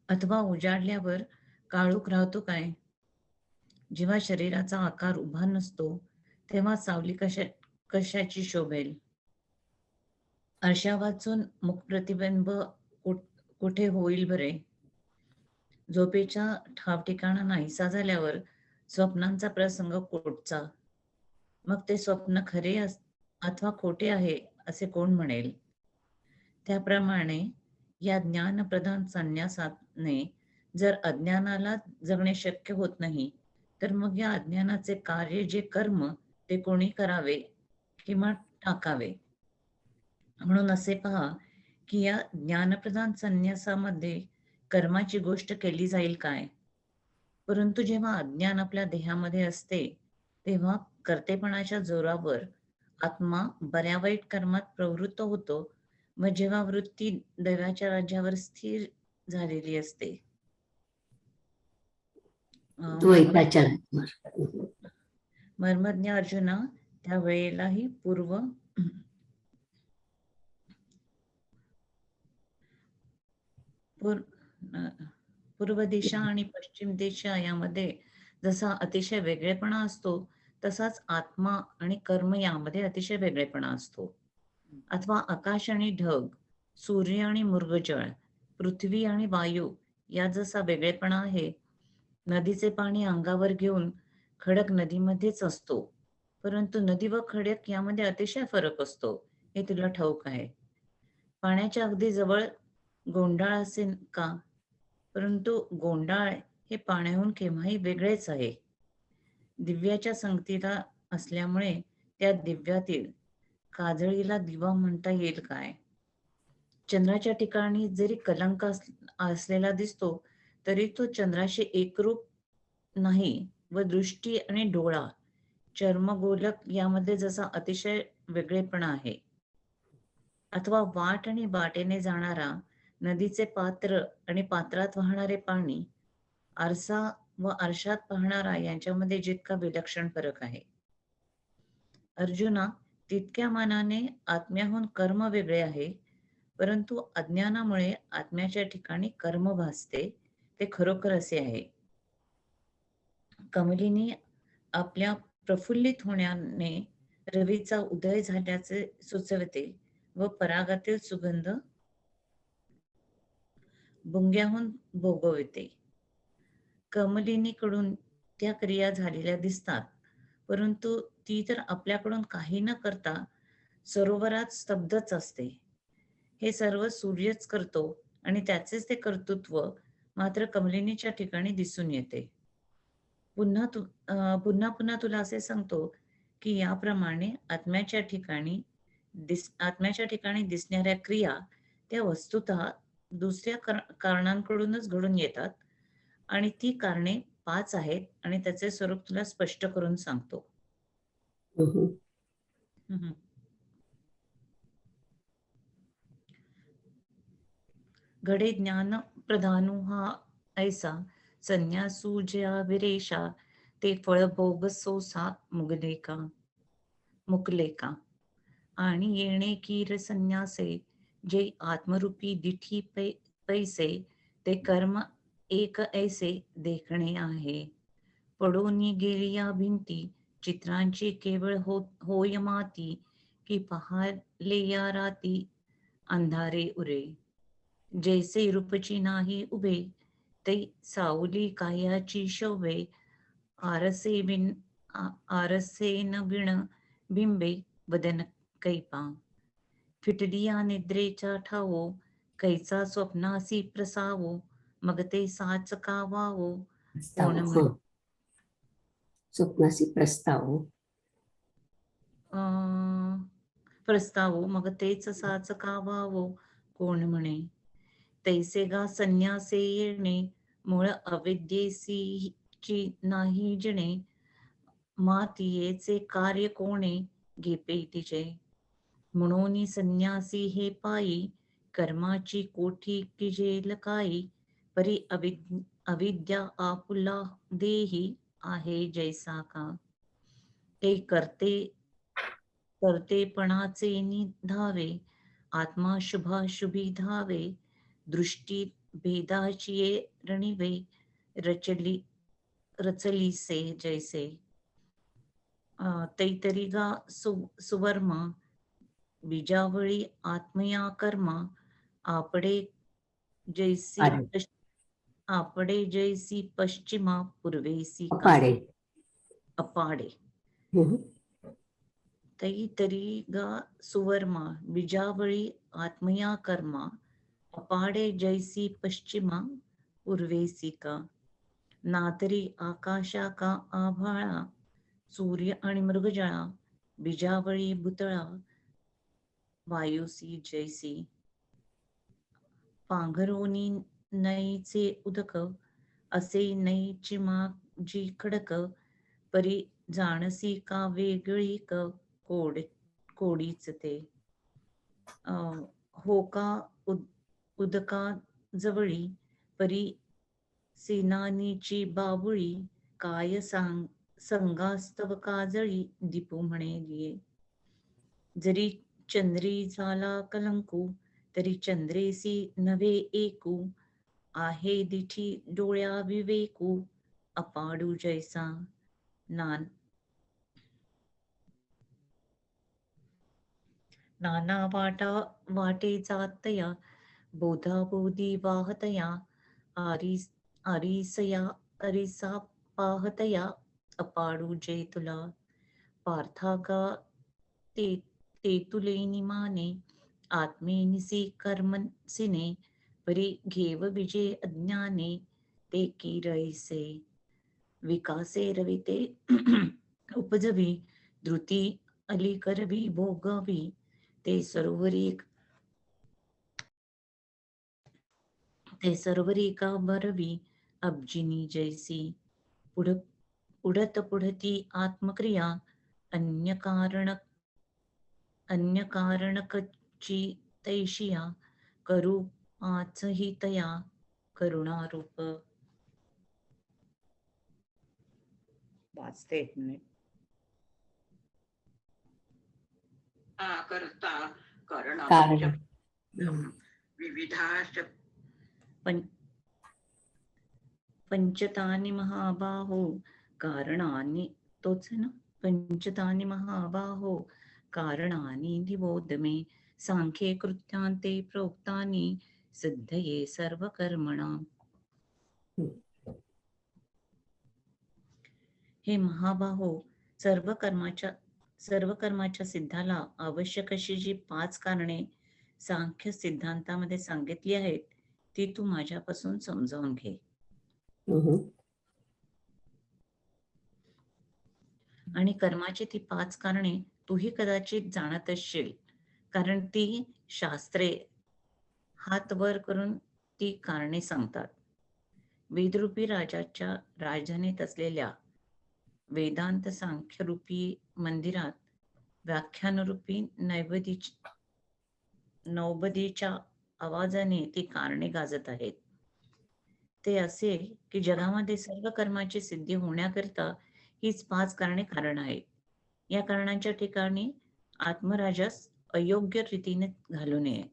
अथवा उजाडल्यावर काळोख राहतो काय. जेव्हा शरीराचा आकार उभा नसतो, तेव्हा सावली कशाची शोभेल. आरशा वाचून मुखप्रतिबिंब कुठे होईल बरे. झोपेचा ठाव ठिकाणा नाहीसा झाल्यावर स्वप्नांचा प्रसंग कोटचा. मग ते स्वप्न खरे अथवा खोटे आहे असे कोण म्हणेल. त्याप्रमाणे या ज्ञानप्रधान संन्यासाने जर अज्ञानाला जगणे शक्य होत नाही, तर मग या अज्ञानाचे कार्य जे कर्म ते कोणी करावे किंवा टाकावे. म्हणून असे पहा की या ज्ञानप्रधान संन्यासामध्ये कर्माची गोष्ट केली जाईल काय. परंतु जेव्हा अज्ञान आपल्या देहामध्ये असते, तेव्हा कर्तेपणाच्या जोरावर आत्मा बऱ्या वाईट कर्मात प्रवृत्त होतो, व जेव्हा वृत्ती दैवाच्या राज्यावर स्थिर झालेली असते. मर्मज्ञ अर्जुना, त्या वेळेलाही पूर्व दिशा आणि पश्चिम दिशा यामध्ये जसा अतिशय वेगळेपणा असतो, तसाच आत्मा आणि कर्म यामध्ये अतिशय वेगळेपणा असतो. अथवा आकाश आणि ढग, सूर्य आणि मृगजळ, पृथ्वी आणि वायू या जसा वेगळेपणा आहे. नदीचे पाणी अंगावर घेऊन खडक नदीमध्येच असतो, परंतु नदी व खडक यामध्ये अतिशय फरक असतो, हे तुला ठाऊक आहे. पाण्याच्या अगदी जवळ गोंडाळ असेल का, परंतु गोंडाळ हे पाण्याहून केव्हाही वेगळेच आहे. दिव्याच्या संगतीला असल्यामुळे त्या दिव्यातील काजळीला दिवा म्हणता येईल काय. चंद्राच्या ठिकाणी जरी कलंक असलेला दिसतो, तरी तो चंद्राशी एकरूप नाही. व दृष्टी आणि डोळा, चर्मगोलक यामध्ये जसा अतिशय वेगळेपणा आहे. अथवा वाट आणि बाटेने जाणारा, नदीचे पात्र आणि पात्रात वाहणारे पाणी, आरसा व आरशात पाहणारा यांच्यामध्ये जितका विलक्षण फरक आहे. अर्जुना, तितक्या मानाने आत्म्याहून कर्म वेगळे आहे, परंतु अज्ञानामुळे आत्म्याच्या ठिकाणी कर्म भासते, ते खरोखर असे आहे. कमलिनी आपल्या प्रफुल्लित होण्याने रवीचा उदय झाल्याचे सुचवते व परागातील सुगंध भुंग्याहून भोगविते. कमलिनीकडून त्या क्रिया झालेल्या दिसतात, परंतु ती तर आपल्याकडून काही न करता सरोवरात स्तब्धच असते. हे सर्व सूर्यच करतो आणि त्याचेच ते कर्तृत्व मात्र कमलिनीच्या ठिकाणी दिसून येते. पुन्हा पुन्हा तुला असे सांगतो की याप्रमाणे आत्म्याच्या ठिकाणी दिसणाऱ्या क्रिया त्या वस्तुतः दुसऱ्या कारणांकडूनच घडून येतात आणि ती कारणे 5 आहेत आणि त्याचे स्वरूप तुला स्पष्ट करून सांगतो. घडे ज्ञान प्रधानु हा ऐसा, संन्यासू जया विरेशा, ते फळ भोग सोसा मुकले का. आणि येणे कीर संन्यासे, जे आत्मरूपी दिठी पैसे, ते कर्म एक ऐसे देखणे आहे. पडोनी गेलिया भिंती, चित्रांची केवळ होय माती, की पाहिले या राती अंधारे उरे. जैसे रूपची नाही उभे, ते सावली कायाची शोभे, आरसे न विण बिंबे वदन कैपा. फिटलिया निद्रेच्या ठावो, कैचा स्वप्नासी प्रसावो, मग ते साच का वावो, कोण म्हणे. स्वप्नासी प्रस्ताव प्रस्तावो, मग तेच साच का वावो, कोण म्हणे. तैसे गा संन्यासे येणे, मूळ अविद्येची नाही जिणे, मातियेचे कार्य कोणे घेपे तिचे. म्हणून संन्यासी हे पायी, कर्माची कोठी किजेल काही, परी अविद्या आपुला देही आहे जैसा का. ते करतेपणाचे निधावे, आत्मा शुभाशुभी धावे, दृष्टी भेदाची रणिवे, रचलीसे जैसे. तैतरी गा सुवर्मा, बीजावळी आत्मया कर्मा, आपडे जैसी पश्चिमा पूर्वेसी अपाडे. तैतरी गा सुवर्मा, बीजावळी आत्मया कर्मा, अपाडे जैसी पश्चिमा पूर्वेसी का. नातरी आकाशा का आभाळा, सूर्य आणि मृगजळा, बीजावळी भुतळा वायुसी जैसी. पांघरोनी नैचे उदक, असे नैची माझी खडक, परी जाणसी का वेगळी कोडीच ते. हो का उदका जवळी, परी सेनानीची बाबुळी, काय संगास्तव काजळी दीपू म्हणे लिये. जरी चंद्री झाला कलंकू, तरी चंद्रेसी नव्हे एकू, आहे दिठी डोळ्या विवेकू, अपाडू जैसा. नाना वाटे जातया, बोधाबोधी वाहतया, अरिसा पाहतया, अपाडू जय तुला. पार्थागा तेतुले निमाने, आत्मेनिसी कर्मसिने, परी घेव विजय अज्ञाने, ते की रैसे. विकासे रविते उपजवी, धृती अली करवी भोगावी, ते सर्वरी का बरवी अब्जिनी जैसी. पुढत पुढती आत्मक्रिया, अन्य कारण अन्य कारणकची तैशिया करू पाचही तया करुणारूप. वाचते 1 मिनिट. करता कारण विविधाश पंचतानि महाबाहो कारणानि, तोच आहे ना, पंचतानि महाबाहो कारणानि निबोध मे सांख्ये कृत्यांते प्रोक्तानि सिद्धये सर्वकर्मणां. हे महाबाहो, सर्व कर्माच्या सिद्धाला आवश्यक अशी जी 5 कारणे सांख्य सिद्धांतामध्ये सांगितली आहेत ती तू माझ्यापासून समजावून घे. आणि कर्माची ती 5 कारणे तूही कदाचित जाणत असशील, कारण ती शास्त्रे हात वर करून ती कारणे सांगतात. वेदरूपी राजाच्या राजधानीत असलेल्या वेदांत सांख्यरूपी मंदिरात व्याख्यानरूपी नौबदीच्या आवाजाने ती कारणे गाजत आहेत. ते असे की जगामध्ये सर्व कर्माची सिद्धी होण्याकरिता हीच 5 कारणे कारण आहेत. या कारणांच्या ठिकाणी आत्मराजास अयोग्य रीतीने घालू नये.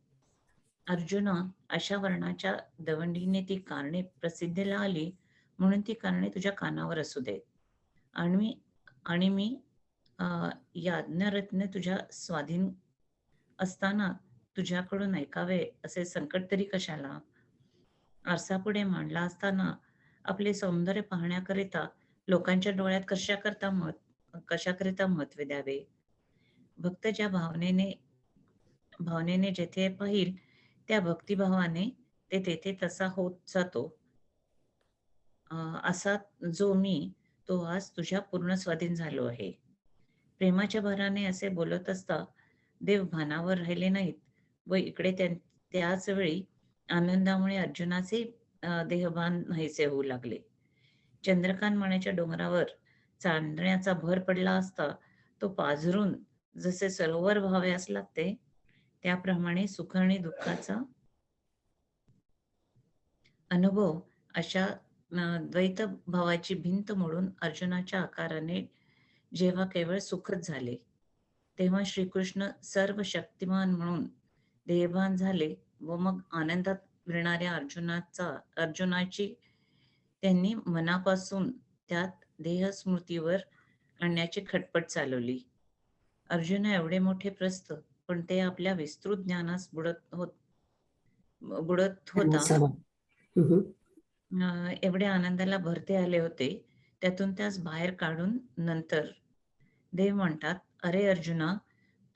अर्जुना, अशा वर्णाच्या दवंडीने ती कारणे प्रसिद्धीला आली म्हणून ती कारणे तुझ्या कानावर असू देत. आणि मी याज्ञरत्न तुझ्या स्वाधीन असताना तुझ्याकडून ऐकावे असे संकट तरी कशाला? आरसापुढे मांडला असताना आपले सौंदर्य पाहण्याकरिता लोकांच्या डोळ्यात कशाकरिता महत्व द्यावे? भक्त ज्या भावनेने जेथे पाहिल त्या भक्तिभावाने ते तेथे तसा होत जातो. असा जो मी, तो आज तुझ्या पूर्ण स्वाधीन झालो आहे. प्रेमाच्या भराने असे बोलत असता देव भानावर राहिले नाहीत व इकडे त्याच वेळी आनंदामुळे अर्जुनाचे देहभान नाहीसे होऊ लागले. चंद्रकांत माण्याच्या डोंगरावर चांदण्याचा भर पडला असता तो पाझरून जसे सरोवर व्हावयास लागते, त्याप्रमाणे सुख आणि दुःखाचा अनुभव अशा द्वैत भावाची भिंत मोडून अर्जुनाच्या आकाराने जेव्हा केवळ सुखच झाले, तेव्हा श्रीकृष्ण सर्व शक्तिमान म्हणून देहभान झाले व मग आनंदात विरणाऱ्या अर्जुनाची त्यांनी मनापासून त्यात देहस्मृतीवर आणण्याची खटपट चालवली. अर्जुन एवढे मोठे प्रस्थ, पण ते आपल्या विस्तृत ज्ञानास बुडत होता. एवढ्या आनंदाला भरते आले होते, त्यातून त्यास बाहेर काढून नंतर देव म्हणतात, अरे अर्जुना,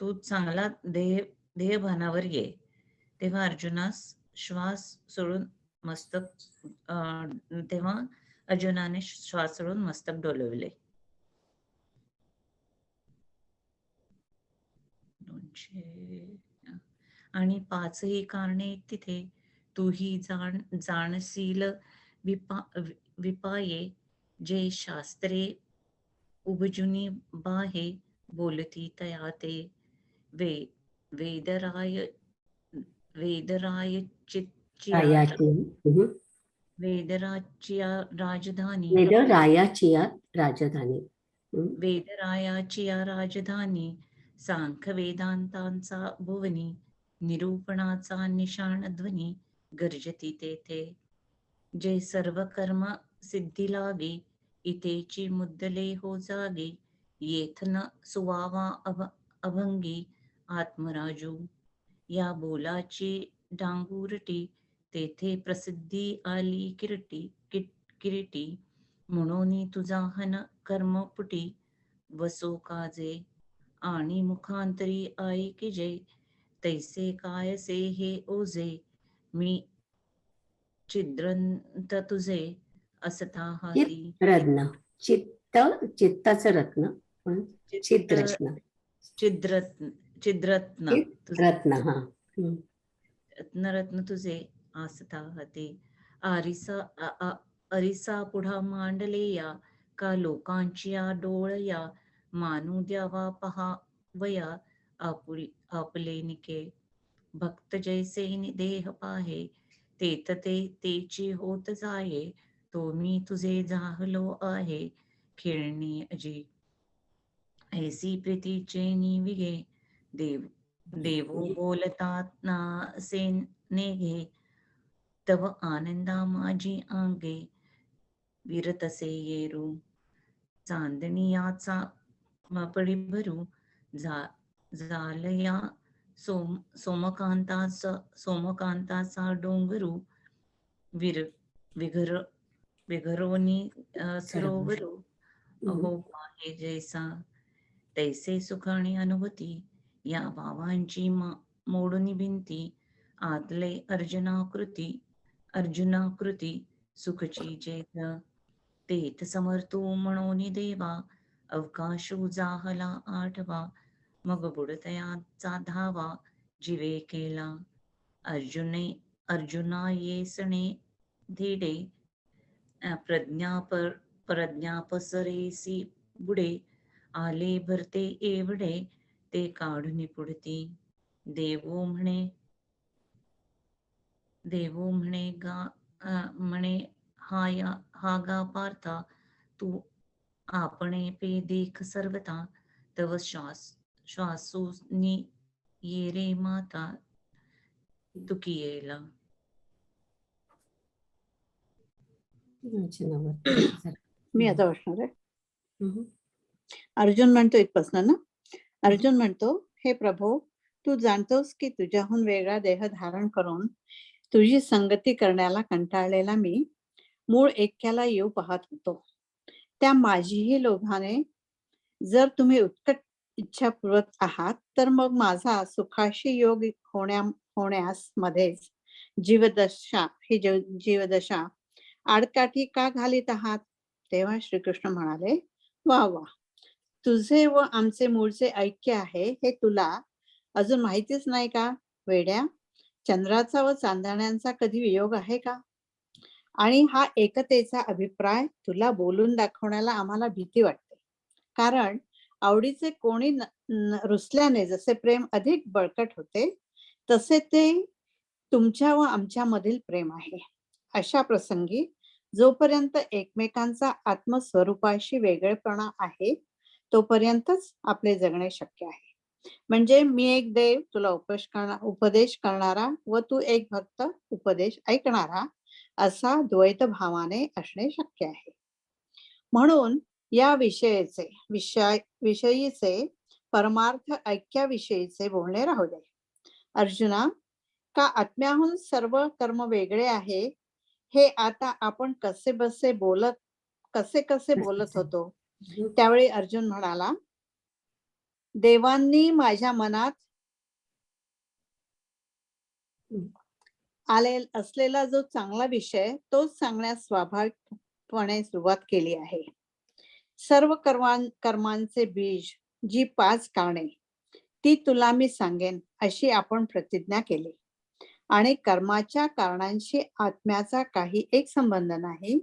तू चांगला देहभानावर ये. तेव्हा अर्जुनास श्वास सोडून अर्जुनाने श्वास सोडून मस्तक डोलवले. आणि 5ही कारणे तिथे तूही जाणशील विपाये, जे शास्त्रे उभजुनी बाहे बोलती तया ते वेदरायाची राजधानी सांख्य वेदांतांचा भुवनी निरूपणाचा निशाण ध्वनी गर्जती तेथे. जे सर्व कर्म सिद्धी लागे इथेची मुद्दले हो जागे, येथन सुवावा अभंगी आत्मराजू. या बोलाची डांगुरटी तेथे प्रसिद्धी आली किरीटी, म्हणून तुझा हन कर्मपुटी वसो काजे, आणि मुखांतरी आई की जय, तैसे कायसे हे ओझे, मी छिद्रंत तुझे असता हाती. रत्न चित्ताचं रत्न छिद्रत्न रत्न तुझे आसता हाती. अरिसा पुढा मांडलेया, का लोकांची डोळया, मानू द्यावा पहावया आपलेनिके भक्त जैसे देह पाहे तेत ते तेची होत जाये तो मी तुझे जाहलो आहे खेळणी अजी ऐसी प्रीतीचे निविगे देव देवो बोलतात ना से नेघे तव आनंदा माझी अंगे विरतसे येरू चांदणियाचा पडी भरू झालया सोमकांताचा डोंगरू विघर विघरोनी सरोवरू अहो पाहे जैसा तैसे सुख आणि अनुभूती या भावांची मोडून भिंती आतले अर्जुनाकृती सुखची जेथ तेथ समर्थू म्हणून देवा अवकाशू जाहला आठवा मग बुडतयाचा धावा जीवे केला अर्जुना येसणे धीडे प्रज्ञापसरेसी बुडे आले भरते एवढे ते काढून पुढती देवो म्हणे म्हणे हा गा पार्था तू आपणे पे देख सर्वता तव श्वासूनी ये रे माता तुकियेला. मी आता वाचणार आहे. अर्जुन म्हणतो इथपासून ना. अर्जुन म्हणतो, हे प्रभो, तू जाणतोस की तुझ्याहून वेगळा देह धारण करून तुझी संगती करण्याला कंटाळलेला मी मूळ ऐक्याला येऊ पाहत होतो. त्या माझीही लोभाने जर तुम्ही उत्कट इच्छा पुरत आहात तर मग माझा सुखाशी योग होण्यास मध्येच जीवदशा आडकाठी का घालीत आहात. तेव्हा श्रीकृष्ण म्हणाले, वा वा, तुझे व आमचे मूळचे ऐक्य आहे हे तुला अजून माहितीच नाही का वेड्या. चंद्राचा व चांदण्यांचा कधी वियोग आहे का. आणि हा एकतेचा अभिप्राय तुला बोलून दाखवण्याला आम्हाला भीती वाटते. कारण आवडीचे कोणी रुसल्याने जसे प्रेम अधिक बळकट होते तसे ते तुमच्या व आमच्या मधील प्रेम आहे. अशा प्रसंगी जोपर्यंत एकमेकांचा आत्मस्वरूपाशी वेगळेपणा आहे तोपर्यंतच आपले जगणे शक्य आहे. म्हणजे मी एक देव तुला उपदेश करणारा व तू एक भक्त उपदेश ऐकणारा असा द्वैत भावाने असणे शक्य आहे. म्हणून या विषयीचे परमार्थ ऐक्याविषयीचे बोलणे राहू दे. अर्जुना, का आत्म्याहून सर्व कर्म वेगळे आहे हे आता आपण कसे बोलत होतो. त्यावेळी अर्जुन म्हणाला, देवांनी माझ्या मनात असलेला जो चांगला विषय तोच सांगण्यास स्वाभाविकपणे सुरुवात केली आहे. सर्व कर्मांचे बीज जी 5 कारणे ती तुला मी सांगेन अशी आपण प्रतिज्ञा केली. आणि कर्माच्या कारणांशी आत्म्याचा काही एक संबंध नाही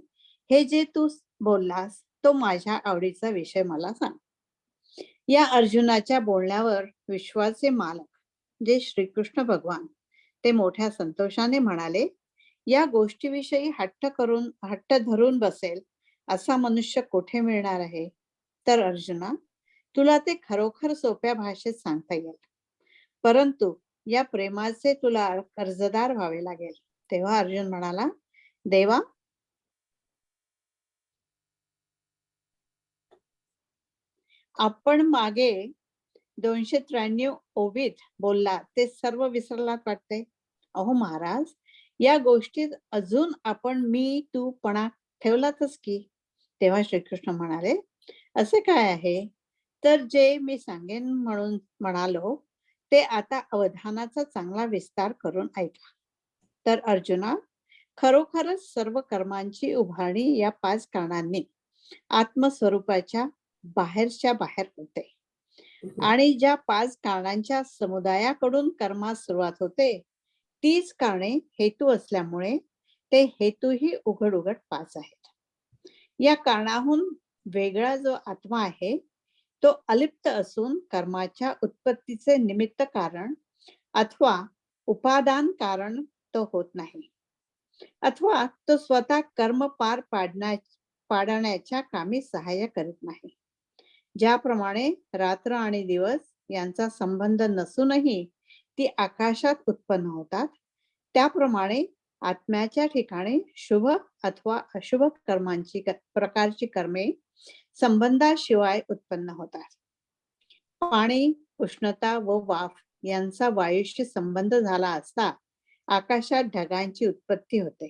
हे जे तू बोललास तो माझ्या आवडीचा विषय मला सांग. या अर्जुनाच्या बोलण्यावर विश्वाचे मालक जे श्रीकृष्ण भगवान ते मोठ्या संतोषाने म्हणाले, या गोष्टीविषयी हट्ट धरून बसेल असा मनुष्य कुठे मिळणार आहे. तर अर्जुना, तुला ते खरोखर सोप्या भाषेत सांगता येईल, परंतु या प्रेमाचे तुला कर्जदार व्हावे लागेल. तेव्हा अर्जुन म्हणाला, देवा, आपण मागे 293 ओवीत बोलला ते सर्व विसरलात वाटते. अहो महाराज, या गोष्टीत अजून आपण मी तू पणा ठेवलातच की. तेव्हा श्रीकृष्ण म्हणाले, असे काय आहे. तर जे मी सांगेन म्हणून म्हणालो ते आता अवधानाचा चांगला विस्तार करून ऐका. तर अर्जुना, खरोखरच सर्व कर्मांची उभारणी या 5 कारणांनी आत्मस्वरूपाच्या बाहेरच्या बाहेर होते. आणि ज्या 5 कारणांच्या समुदायाकडून कर्मास सुरुवात होते तीच कारणे हेतू असल्यामुळे ते हेतूही उघड 5 आहेत. या कारणाहून वेगळा जो आत्मा आहे तो अलिप्त असून कर्माच्या उत्पत्तीचे निमित्त कारण अथवा उपादान कारण तो होत नाही, अथवा तो स्वतः कर्म पार पाडण्याच्या कामी सहाय्य करत नाही. ज्याप्रमाणे रात्र आणि दिवस यांचा संबंध नसूनही ती आकाशात उत्पन्न होतात, त्याप्रमाणे आत्म्याच्या ठिकाणी शुभ अथवा अशुभ प्रकारची कर्मे संबंधाशिवाय उत्पन्न होतात. पाणी, उष्णता व वाफ यांचा वायूशी संबंध झाला असता आकाशात ढगांची उत्पत्ती होते,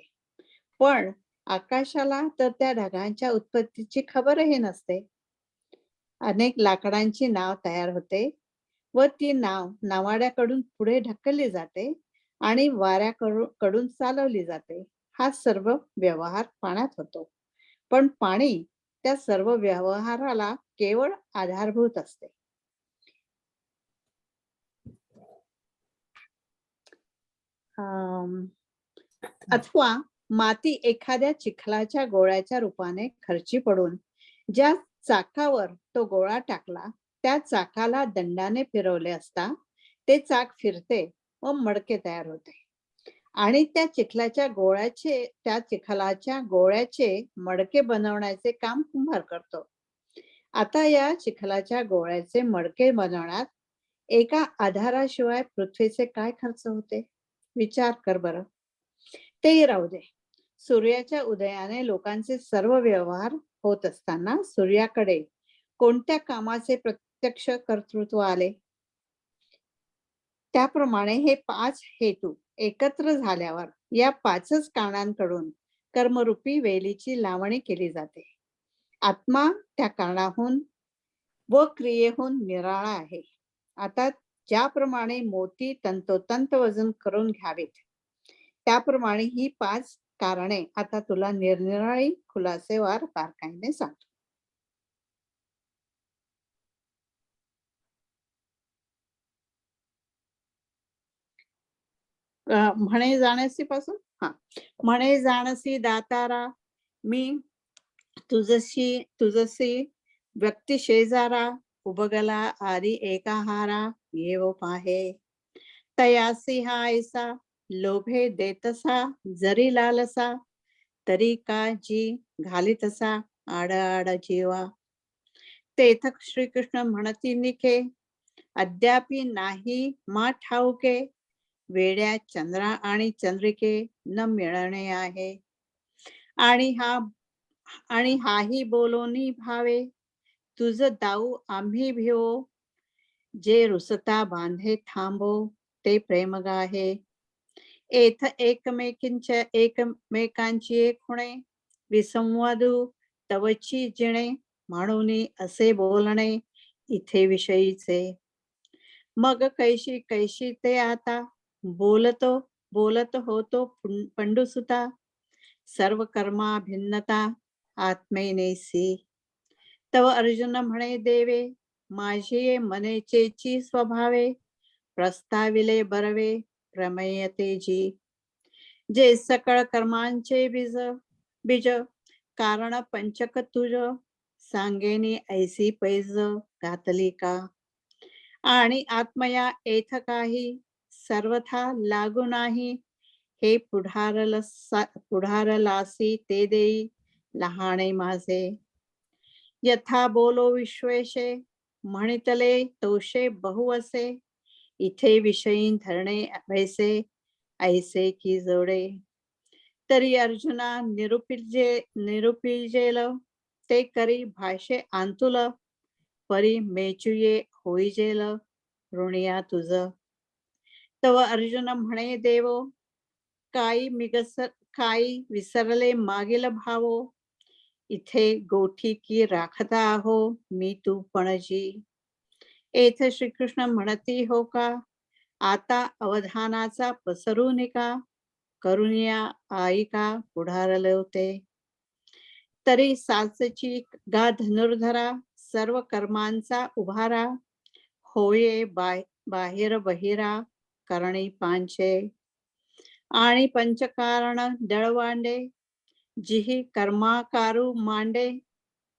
पण आकाशाला तर त्या ढगांच्या उत्पत्तीची खबरही नसते. अनेक लाकडांची नाव तयार होते व ती नावाड्याकडून पुढे ढकलली जाते आणि वाऱ्याकडून चालवली जाते. हा सर्व व्यवहार पाण्यात होतो, पण पाणी त्या सर्व व्यवहाराला केवळ आधारभूत असते. अथवा माती एखाद्या चिखलाच्या गोळ्याच्या रूपाने खर्ची पडून ज्या चाकावर तो गोळा टाकला त्या चाकाला दंडाने फिरवले असता ते चाक फिरते व मडके तयार होते, आणि त्या चिखलाच्या गोळ्याचे मडके बनवण्याचे काम कुंभार करतो. आता या चिखलाच्या गोळ्याचे मडके बनवण्यात एका आधाराशिवाय पृथ्वीचे काय खर्च होते, विचार कर बरं. तेही राहू दे. सूर्याच्या उदयाने लोकांचे सर्व व्यवहार होत असताना सूर्याकडे कोणत्या कामाचे प्रत्यक्ष कर्तृत्व आले? त्याप्रमाणे हे 5 हेतू एकत्र झाल्यावर या 5च कारणांकडून कर्मरूपी वेलीची लावणी केली जाते. आत्मा त्या कारणाहून व क्रियेहून निराळा आहे. आता ज्याप्रमाणे मोती तंतोतंत वजन करून घ्यावीत, त्याप्रमाणे ही 5 कारणे आता तुला निरनिराळी खुलासेवार बारकाईने सांगतो. म्हणे जाणसी पासून म्हणे जाणसी दातारा, मी तुझसी व्यक्ती शेजारा, उबगला आरी एकाहारा, येव पाहे. तयासी हा ऐसा, लोभे देतसा जरी लालसा, तरी का जी घालितसा आड आड जीवा. तेथ श्रीकृष्ण म्हणती निखे, अद्यापि नाही मा ठाऊके, वेड्या चंद्रा आणि चंद्रिके न मिळणे आहे. आणि हाही बोलोनी भावे, तुझ दाऊ आम्ही भिवो, जे रुसता बांधे थांबो ते प्रेम गाहे. एथ एकमेकांची एक होणे, विसंवादू तवची जिणे, म्हणून असे बोलणे इथे विषयीचे. मग कैशी कैशी ते आता, बोलत होतो पंडुसुता, सर्व कर्मा भिन्नता आत्मेनेसी. तव अर्जुन म्हणे देवे, माझे मनेचेची स्वभावे, प्रस्ताविले बरवे प्रमेयते जी. जे सकळ कर्मांचे बीज कारण पंचक तुझ, सांगेनी ऐसी पैज घातली का. आणि आत्मया एथ काही सर्वथा लागू नाही, हे पुढारलासी ते देई लहाणे माझे. यथा बोलो विश्वेशे, म्हणितले तोषे बहु असे, इथे विषयी धरणे वैसे ऐसे की जोडे. तरी अर्जुना निरुपिजेल, ते करी भाषे आंतुल, परी मेचुये होईजेल ऋणिया तुझ. तव अर्जुन म्हणे देवो, काही विसरले मागील भावो, इथे गोठी की राखता आहो मी तू पणजी. येथ श्रीकृष्ण म्हणती हो का, आता अवधानाचा पसरू निका, करुनिया आईका पुढारले होते. तरी साचची गा धनुर्धरा, सर्व कर्मांचा उभारा, होये बाहेर बहिरा करणी पांचे. आणि पंचकारण दळवांडे, जिही कर्माकारू मांडे,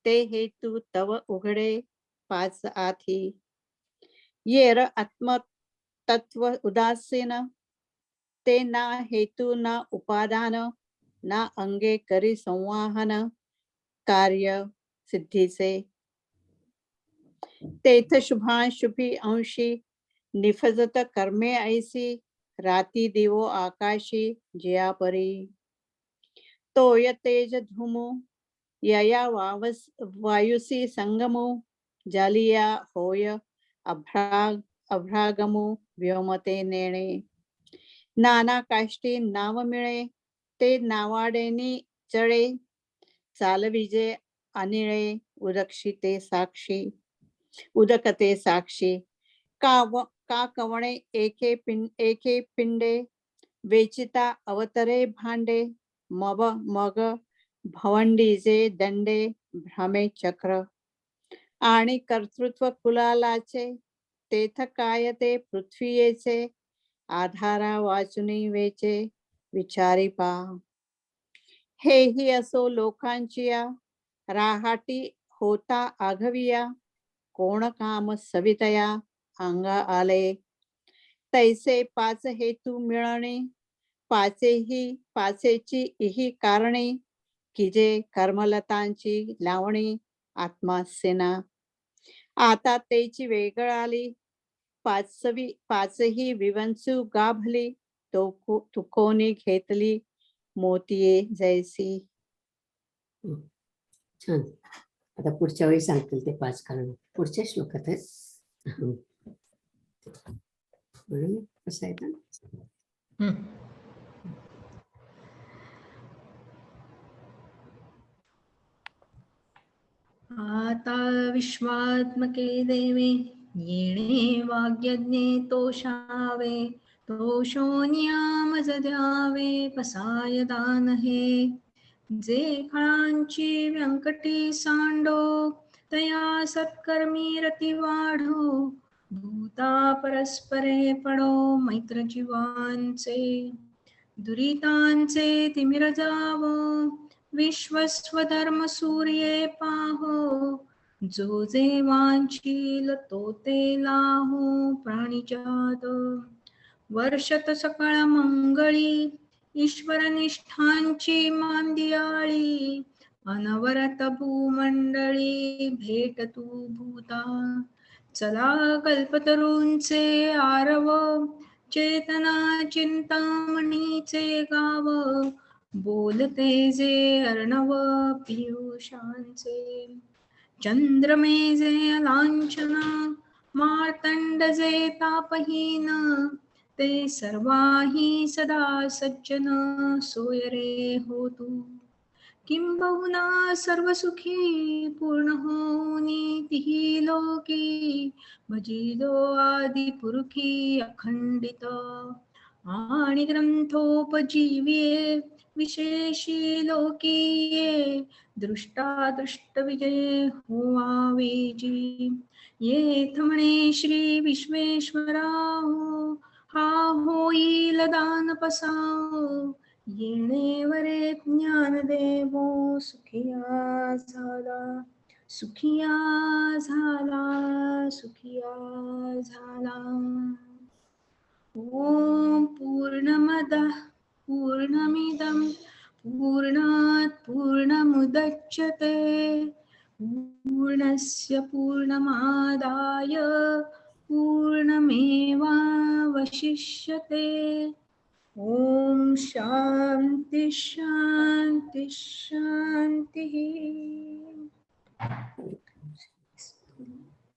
ते हेतू तव उघडे पाच आधी. येर आत्म तत्व उदासीन, ते ना हेतू ना उपादान, ना अंगे करी संवाहन कार्य सिद्धीचे. तेथ शुभाशुभी अंशी, निफजत कर्मे ऐसी, राती दिवो आकाशी जिया परी. तोय तेज धूमो, यया वायुसी संगमो, जालिया होय अभ्रागमो व्योमते नेणे. नाना काष्टी नाव मिळे, ते नावाडेनी चळे, चालविजे अनिळे उदक्षिते साक्षी उदकते साक्षी. का कवणे एके पिंडे, वेचिता अवतरे भांडे, मग भवंडीजे दंडे भ्रमे चक्र. आणि कर्तृत्व कुलालाचे, तेथ काय ते पृथ्वीयेचे, आधारा वाचुनी वेचे विचारी पा. हेही असो लोकांचिया, राहाटी होता आघविया, कोण काम सवितया अंगा आले. तैसे पाच हेतू मिळणे, पाचेची इही कारणे, की जे कर्मलतांची लावणी आत्मासेना. आता तेची वेगळ आली, पाचही विवंचू गाभली, तुकोनी घेतली मोतीये जैसी. छान. आता पुढच्या वेळी सांगतील ते पाच कारण पुढच्या श्लोकात आहेत. कसं आहे का? आता विश्वात्मके देवे, येणे वाग्यज्ञे तोषावे, तोषोन्यामज द्यावे पसाय दान हे. जे फळांची व्यंकटी सांडो, तया सत्कर्मी रती वाढो, भूता परस्परे पडो मैत्र जीवांचे. दुरितांचे तिमिर जावो, विश्वस्वधर्म सूर्ये पाहो, जो जे वांछील तो ते लाहो प्राणिजात. वर्षत सकळ मंगळी, ईश्वर निष्ठांची मांदियाळी, अनवरत भूमंडळी भेट तू भूता. चला कल्पतरूंचे आरव, चेतना चिंतामणीचे गाव, बोलते जे अर्णव पियुषांचे. चंद्रमे जे लांछना, मार्तंड जे तापहीन, ते सर्वाही सदा सज्जन सोयरे होतु. किंबहुना सर्व सुखी पूर्ण होनी तिही लोकी, भजिलो आदि पुरुखी अखंडित. आणि ग्रंथोपजीव्ये विशेषी लोकीये, दृष्टादृष्ट विजय होवावेजी. येथ म्हणे श्री विश्वेश्वराहो, हा होईल दान पसाओ, येणे वरे ज्ञान देवो सुखिया झाला, सुखिया झाला, सुखिया झाला. ओम पूर्णमदः पूर्णमिदं पूर्णात् पूर्णमुदच्यते, पूर्णस्य पूर्णमादाय पूर्णमेवावशिष्यते. ओम शांति शांति शांति.